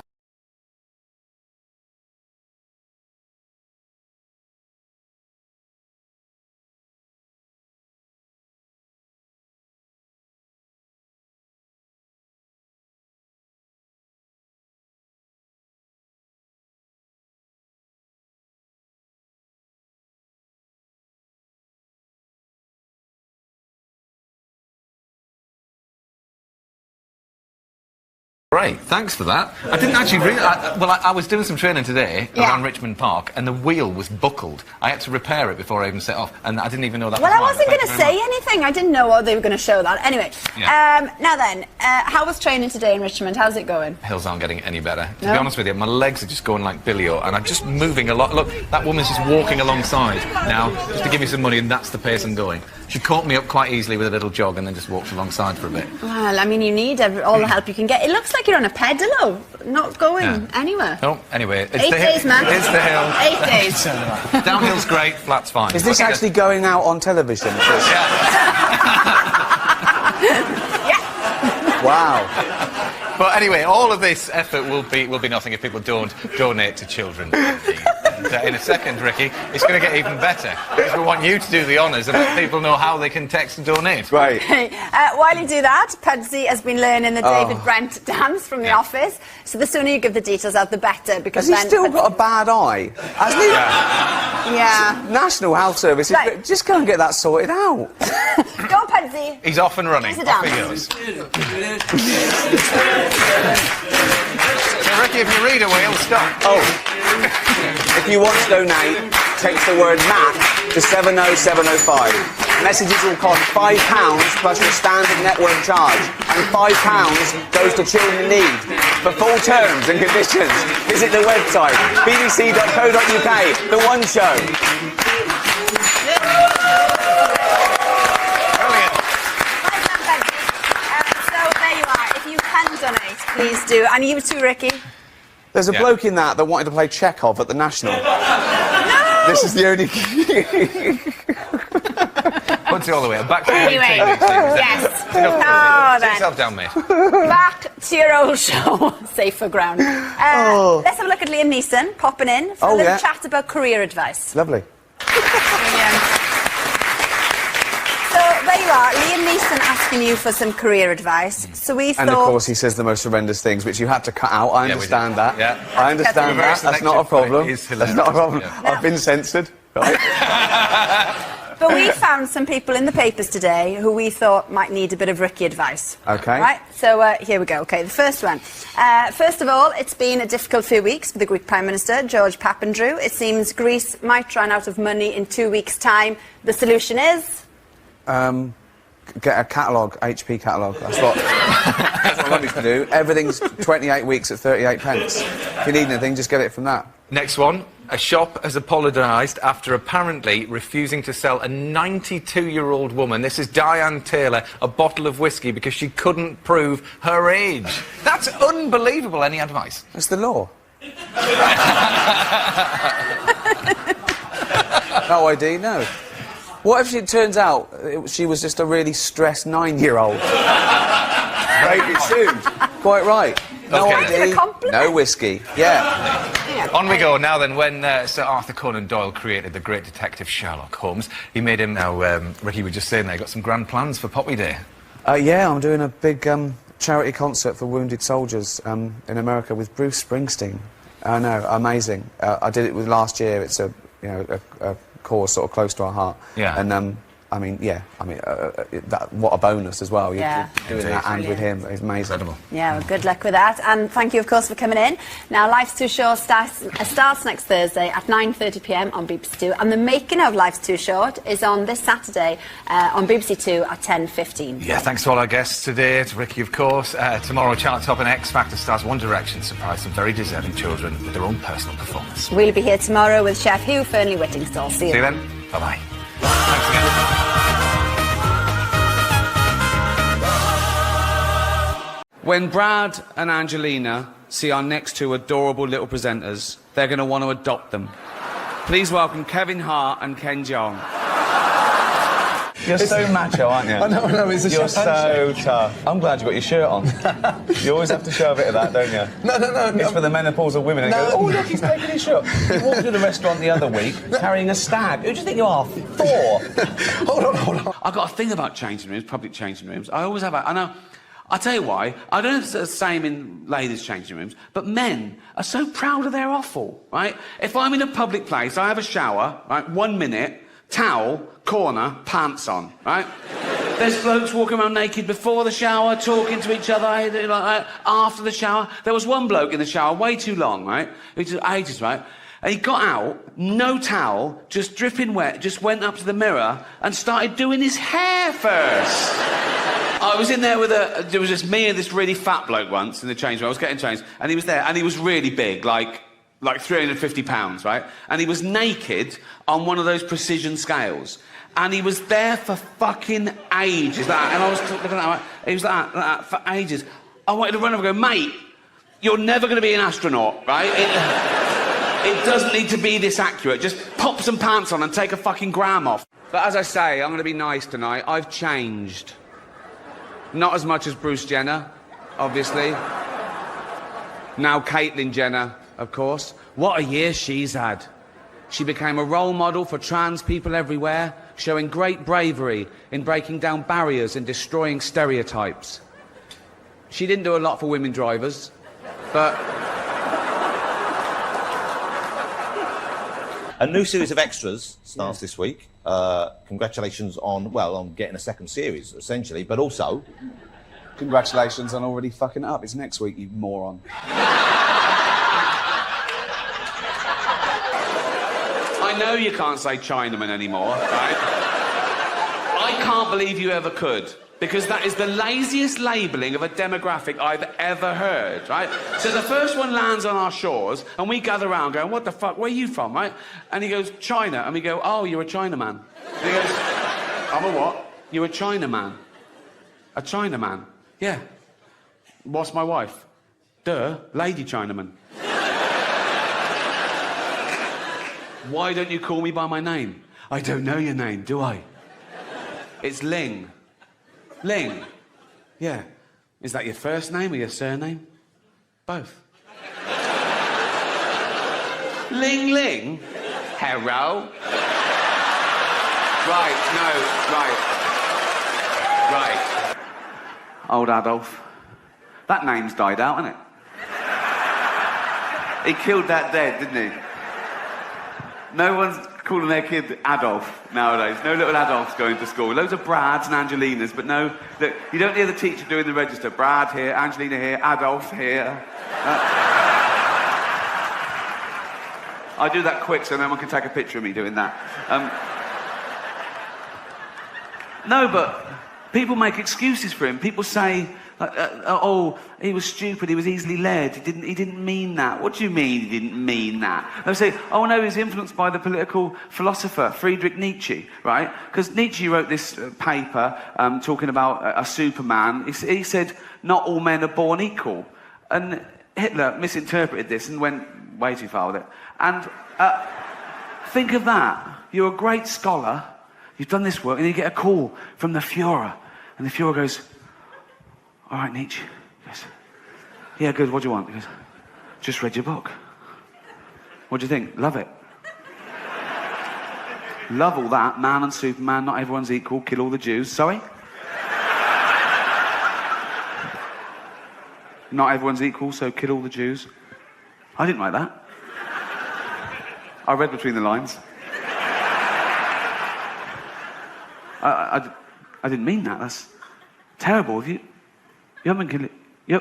Great, thanks for that. I didn't actually realise... Well, I was doing some training today around Richmond Park, and the wheel was buckled. I had to repair it before I even set off, and I didn't even know that Well, was I wasn't going to say anything. I didn't know they were going to show that. Anyway, now then, how was training today in Richmond? How's it going? Hills aren't getting any better. To be honest with you, my legs are just going like Billy-O, and I'm just moving a lot. Look, that woman's just walking alongside now, just to give me some money, and that's the pace I'm going. She caught me up quite easily with a little jog and then just walked alongside for a bit. Well, I mean, you need all the help you can get. It looks like you're on a pedalo, not going anywhere. Oh, anyway. It's 8 days, man. It's the hill. 8 days. Downhill's great, flat's fine. Is this actually going out on television? Wow. But anyway, all of this effort will be nothing if people don't donate to children. in a second, Ricky. It's going to get even better. Because we want you to do the honours and let people know how they can text and donate. Right. While you do that, Pudsey has been learning the David Brent dance from The Office. So the sooner you give the details out, the better. Because Has he still got a bad eye? Hasn't he? Yeah. National Health Service, Right. just go and get that sorted out. Go on, Pudsey. He's off and running. Here's the Off he dance. goes. So, Ricky, if you read away, he'll stop. Oh. If you want to donate, text the word MAP to 70705. Messages will cost £5 plus your standard network charge, and £5 goes to children in need. For full terms and conditions, visit the website bbc.co.uk. The One Show. So there you are. If you can donate, please do. And you too, Ricky. There's a bloke in that wanted to play Chekhov at the National. No! This is the only... Puts it all the way. Back to Anyway, yes. Sit then. yourself down, mate. Back to your old show, Safer Ground. Let's have a look at Liam Neeson popping in for a little chat about career advice. Lovely. So there you are, Liam Neeson asking you for some career advice. So we thought... And of course he says the most horrendous things, which you had to cut out. I understand that. Yeah. I understand that. That's not a problem. It's That's not a problem. Yeah. I've been censored. Right? But we found some people in the papers today who we thought might need a bit of Ricky advice. Okay. Right, so here we go. Okay, the first one. First of all, it's been a difficult few weeks for the Greek Prime Minister, George Papandreou. It seems Greece might run out of money in 2 weeks' time. The solution is? Get a catalogue, HP catalogue. That's what I want you to do. Everything's 28 weeks at 38 pence. If you need anything, just get it from that. Next one. A shop has apologised after apparently refusing to sell a 92-year-old woman, this is Diane Taylor, a bottle of whiskey because she couldn't prove her age. That's unbelievable. Any advice? That's the law. No ID, no. What if it turns out she was just a really stressed 9-year-old? Maybe soon. Quite right. No ID, no whiskey. Yeah. On we go now then. When Sir Arthur Conan Doyle created the great detective Sherlock Holmes, he made him... Now, Ricky was just saying there, got some grand plans for Poppy Day. Yeah, I'm doing a big charity concert for wounded soldiers in America with Bruce Springsteen. I know, amazing. I did it with last year. It's a cause sort of close to our heart. Yeah. And what a bonus as well. Yeah. You're doing that and with him, it's amazing. Incredible. Yeah, well, good luck with that. And thank you, of course, for coming in. Now, Life's Too Short starts next Thursday at 9:30 p.m. on BBC Two. And the making of Life's Too Short is on this Saturday on BBC Two at 10:15. Yeah, thanks to all our guests today, to Ricky, of course. Tomorrow, Channel Top and X Factor stars One Direction surprise some very deserving children with their own personal performance. We'll be here tomorrow with Chef Hugh Fernley-Whittingstall. See you then. Bye-bye. Thanks again. When Brad and Angelina see our next two adorable little presenters, they're going to want to adopt them. Please welcome Kevin Hart and Ken Jeong. You're so macho, aren't you? I know, it's a You're so show. tough. I'm glad you got your shirt on. You always have to show a bit of that, don't you? No. It's for the menopausal women. And No. go, oh, look, he's taking his shirt. He walked to the restaurant the other week carrying a stag. Who do you think you are? Thor. Hold on. I've got a thing about changing rooms, public changing rooms. I always have. I know. I'll tell you why. I don't know if it's the same in ladies' changing rooms, but men are so proud of their offal, right? If I'm in a public place, I have a shower, right? 1 minute, towel, corner, pants on, right? There's blokes walking around naked before the shower, talking to each other, like that. After the shower. There was one bloke in the shower, way too long, right? It took ages, right? And he got out, no towel, just dripping wet, just went up to the mirror and started doing his hair first. I was in there with there was just me and this really fat bloke once in the change room. I was getting changed, and he was there, and he was really big, like 350 pounds, right? And he was naked on one of those precision scales. And he was there for fucking ages, and I was looking at him, he was like that for ages. I wanted to run over and go, mate, you're never going to be an astronaut, right? It doesn't need to be this accurate. Just pop some pants on and take a fucking gram off. But as I say, I'm going to be nice tonight. I've changed. Not as much as Bruce Jenner, obviously. Now Caitlyn Jenner, of course. What a year she's had. She became a role model for trans people everywhere, showing great bravery in breaking down barriers and destroying stereotypes. She didn't do a lot for women drivers, but... A new series of extras starts this week. Congratulations on getting a second series, essentially, but also... Congratulations on already fucking it up. It's next week, you moron. I know you can't say Chinaman anymore, right? I can't believe you ever could, because that is the laziest labelling of a demographic I've ever heard, right? So the first one lands on our shores, and we gather around going, what the fuck, where are you from, right? And he goes, China. And we go, oh, you're a Chinaman. And he goes, I'm a what? You're a Chinaman. A Chinaman? Yeah. What's my wife? Duh, Lady Chinaman. Why don't you call me by my name? I don't know your name, do I? It's Ling. Ling? Yeah. Is that your first name or your surname? Both. Ling Ling? Hello? Right. Old Adolf. That name's died out, hasn't it? He killed that dead, didn't he? No one's calling their kid Adolf nowadays. No little Adolfs going to school. Loads of Brads and Angelinas, but no... Look, you don't hear the teacher doing the register. Brad here, Angelina here, Adolf here. I do that quick so no one can take a picture of me doing that. No, but people make excuses for him. People say... oh, he was stupid, he was easily led, he didn't mean that. What do you mean he didn't mean that? They'll say, oh no, he was influenced by the political philosopher Friedrich Nietzsche, right? Because Nietzsche wrote this paper talking about a Superman. He said, not all men are born equal. And Hitler misinterpreted this and went way too far with it. And think of that. You're a great scholar, you've done this work, and you get a call from the Führer. And the Führer goes, all right, Nietzsche. He goes, yeah, good, what do you want? He goes, just read your book. What do you think? Love it. Love all that. Man and Superman, not everyone's equal, kill all the Jews. Sorry? Not everyone's equal, so kill all the Jews. I didn't write that. I read between the lines. I didn't mean that. That's terrible. Have you haven't been killing... You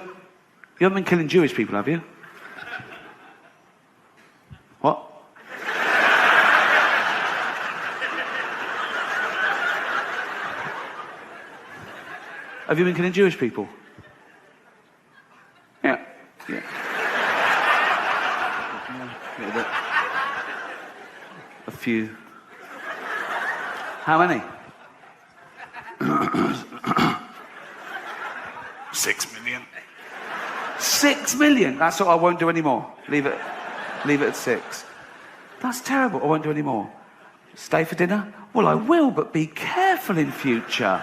haven't been killing Jewish people, have you? What? Have you been killing Jewish people? Yeah. A few. How many? 6 million. 6 million? That's what I won't do anymore. Leave it at 6. That's terrible. I won't do any more. Stay for dinner? Well, I will, but be careful in future.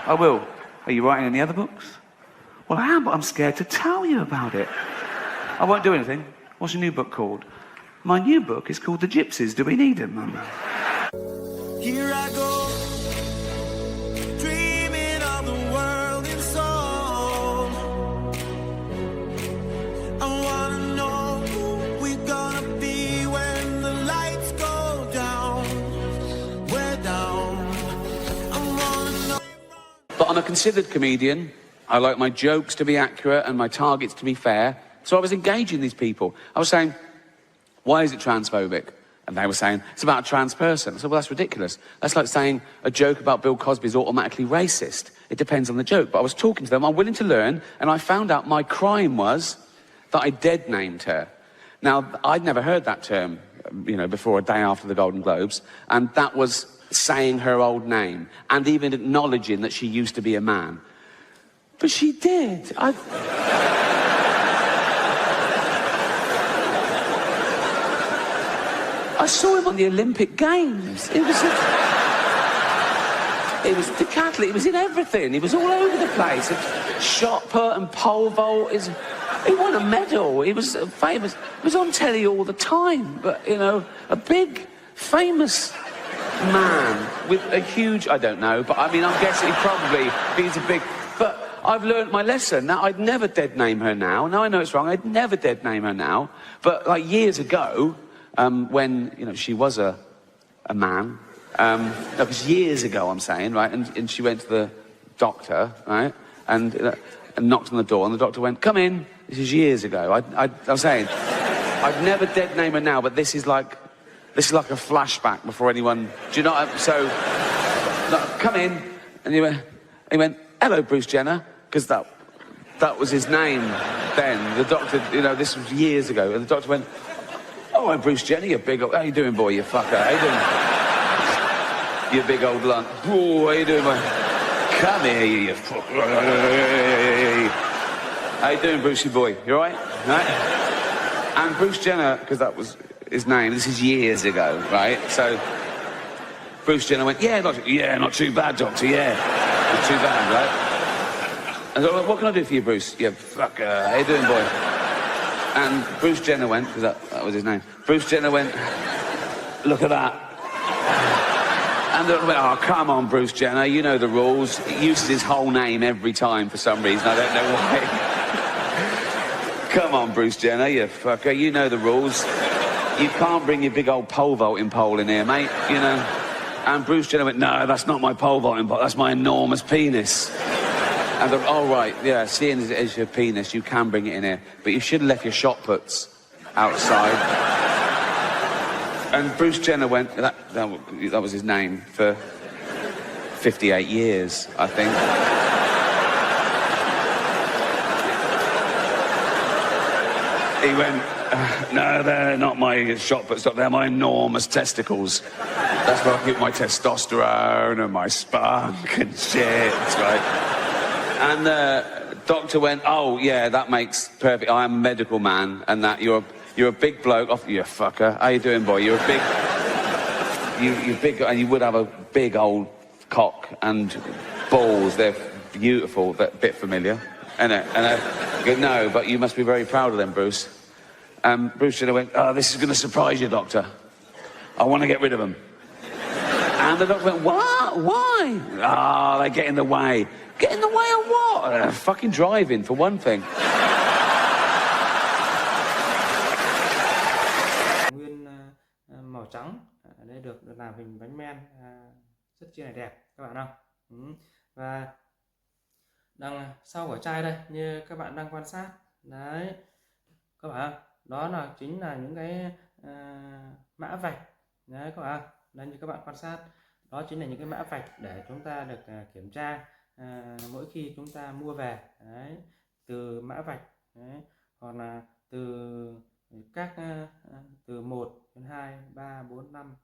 I will. Are you writing any other books? Well, I am, but I'm scared to tell you about it. I won't do anything. What's your new book called? My new book is called The Gypsies. Do we need him? Here I go. But I'm a considered comedian. I like my jokes to be accurate and my targets to be fair. So I was engaging these people. I was saying, why is it transphobic? And they were saying, it's about a trans person. I said, well, that's ridiculous. That's like saying a joke about Bill Cosby is automatically racist. It depends on the joke. But I was talking to them, I'm willing to learn, and I found out my crime was that I dead-named her. Now, I'd never heard that term, before a day after the Golden Globes, and that was saying her old name, and even acknowledging that she used to be a man. But she did. I saw him on the Olympic Games. It was decathlon. It was in everything. He was all over the place. Shot put and pole vault. He won a medal. He was famous. He was on telly all the time. But, you know, a big, famous man with a huge... I don't know, but I mean, I'm guessing he's a big... But I've learnt my lesson. Now, I'd never dead name her now. Now I know it's wrong. I'd never dead name her now. But, like, years ago, when, you know, she was a man... that was years ago, I'm saying, right? And she went to the doctor, right? And knocked on the door, and the doctor went, "Come in." This is years ago. I was saying, I'd never dead name her now, but this is like a flashback before anyone. Do you know? So, come in, and he went, "Hello, Bruce Jenner," because that was his name then. The doctor, you know, this was years ago, and the doctor went, "Oh, I'm Bruce Jenner, you big old... How you doing, boy? You fucker? How you doing? You big old lunt. Oh, how you doing, boy? Come here, you fucker. How you doing, Brucey boy? You all right? Right? And Bruce Jenner, because that was his name, this is years ago, right? So Bruce Jenner went, "Yeah, not too bad, doctor, yeah. Not too bad, right?" And so, "What can I do for you, Bruce?" "You fucker. How you doing, boy?" And Bruce Jenner went, because that was his name. Bruce Jenner went, "Look at that." And they went, "Oh, come on, Bruce Jenner, you know the rules." He uses his whole name every time for some reason, I don't know why. "Come on, Bruce Jenner, you fucker, you know the rules. You can't bring your big old pole vaulting pole in here, mate, you know." And Bruce Jenner went, "No, that's not my pole vaulting pole, that's my enormous penis." And they're, "Oh, right, yeah, seeing as your penis, you can bring it in here, but you should have left your shot puts outside." And Bruce Jenner went, that was his name for 58 years, I think. He went, "No, they're not my shot puts, they're my enormous testicles. That's where I keep my testosterone and my spunk and shit," right? And the doctor went, "Oh, yeah, that makes perfect. I'm a medical man, and that you're a big bloke." "Off you fucker. How you doing, boy? You're a big... You're big, and you would have a big old cock and balls. They're beautiful, but a bit familiar, isn't it?" And I go, "No, but you must be very proud of them, Bruce." Bruce Jenner went, "Oh, this is going to surprise you, doctor. I want to get rid of them." And the doctor went, "What? Why?" "Ah, they get in the way." "Get in the way of what?" "Fucking driving, for one thing." Màu trắng để được làm hình bánh men rất chi là đẹp các bạn không? Và đằng sau của chai đây, như các bạn đang quan sát đấy các bạn, đó là chính là những cái mã vạch đấy các bạn. Đây, như các bạn quan sát, đó chính là những cái mã vạch để chúng ta được kiểm tra mỗi khi chúng ta mua về đấy, từ mã vạch đấy, hoặc là từ 1 đến 2 3 4 5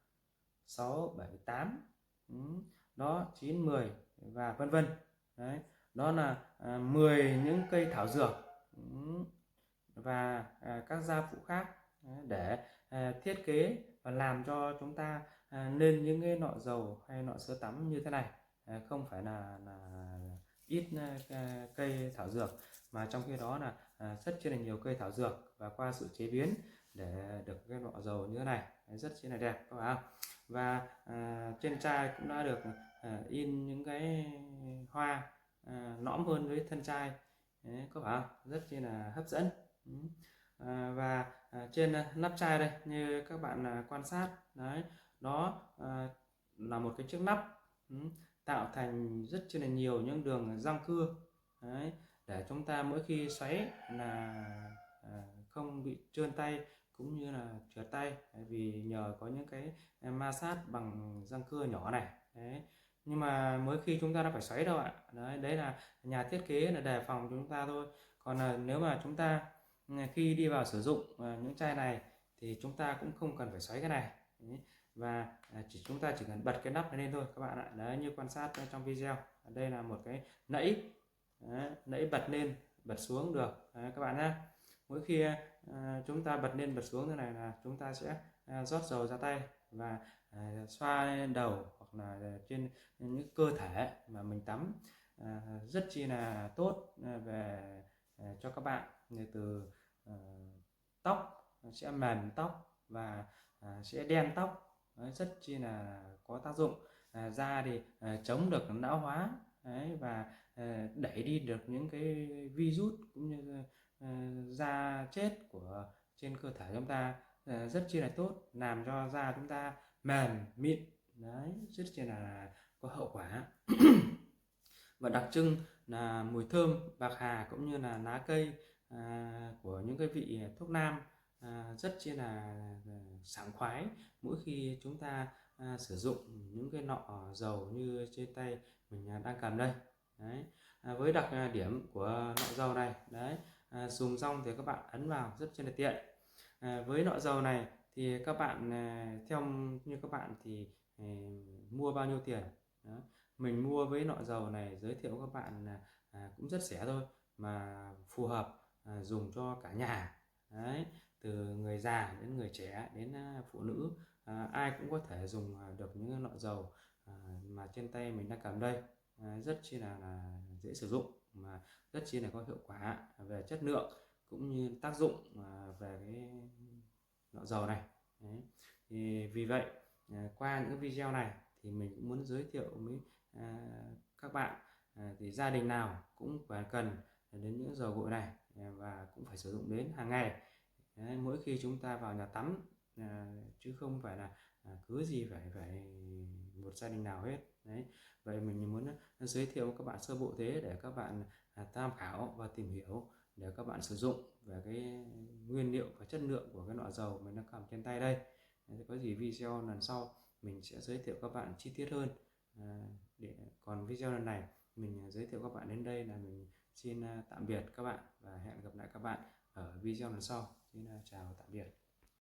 6 7 8 đó 9 10 và vân vân đấy. Đó là 10 những cây thảo dược và các gia phụ khác để thiết kế và làm cho chúng ta nên những cái nọ dầu hay nọ sữa tắm như thế này. Không phải là ít cây thảo dược, mà trong khi đó là rất chi là nhiều cây thảo dược, và qua sự chế biến để được cái nọ dầu như thế này rất chi là đẹp các bạn. Và trên chai cũng đã được in những cái hoa nõm hơn với thân chai các bạn, rất chi là hấp dẫn. Và trên nắp chai đây, như các bạn quan sát đấy, đó là một cái chiếc nắp tạo thành rất chi là nhiều những đường răng cưa đấy, để chúng ta mỗi khi xoáy là không bị trơn tay cũng như là trượt tay, vì nhờ có những cái ma sát bằng răng cưa nhỏ này đấy. Nhưng mà mỗi khi chúng ta đã phải xoáy đâu ạ. Đấy là nhà thiết kế là đề phòng chúng ta thôi. Còn nếu mà chúng ta khi đi vào sử dụng những chai này thì chúng ta cũng không cần phải xoáy cái này đấy. Và chúng ta chỉ cần bật cái nắp này lên thôi các bạn ạ. Đấy, như quan sát trong video, đây là một cái nẫy đấy, nẫy bật lên bật xuống được đấy, các bạn nhé. Mỗi khi chúng ta bật lên bật xuống thế này là chúng ta sẽ rót dầu ra tay và xoa lên đầu hoặc là trên những cơ thể mà mình tắm, rất chi là tốt về cho các bạn. từ tóc, sẽ mềm tóc và sẽ đen tóc. Đấy, rất chi là có tác dụng. Da thì chống được lão hóa. Đấy, và đẩy đi được những cái virus cũng như da chết của trên cơ thể chúng ta, rất chi là tốt, làm cho da chúng ta mềm mịn. Đấy, rất chi là có hậu quả. Và đặc trưng là mùi thơm bạc hà cũng như là lá cây của những cái vị thuốc nam rất chi là sảng khoái mỗi khi chúng ta sử dụng những cái lọ dầu như trên tay mình đang cầm đây. Đấy. Với đặc điểm của lọ dầu này, đấy, dùng xong thì các bạn ấn vào rất chi là tiện. Với lọ dầu này thì các bạn theo như các bạn thì mua bao nhiêu tiền. Đó. Mình mua với lọ dầu này giới thiệu các bạn cũng rất rẻ thôi, mà phù hợp dùng cho cả nhà. Đấy, từ người già đến người trẻ đến phụ nữ, ai cũng có thể dùng được những lọ dầu mà trên tay mình đang cầm đây. Rất chi là dễ sử dụng, mà rất chi là có hiệu quả về chất lượng cũng như tác dụng về cái lọ dầu này. Đấy. Thì vì vậy qua những video này thì mình cũng muốn giới thiệu với các bạn thì gia đình nào cũng phải cần đến những dầu gội này và cũng phải sử dụng đến hàng ngày. Đấy, mỗi khi chúng ta vào nhà tắm, chứ không phải là cứ gì phải một gia đình nào hết. Đấy, vậy mình muốn giới thiệu các bạn sơ bộ thế để các bạn tham khảo và tìm hiểu để các bạn sử dụng về cái nguyên liệu và chất lượng của cái lọ dầu mình đang cầm trên tay đây. Có gì video lần sau mình sẽ giới thiệu các bạn chi tiết hơn. Còn video lần này mình giới thiệu các bạn đến đây là mình xin tạm biệt các bạn và hẹn gặp lại các bạn ở video lần sau. Xin chào tạm biệt.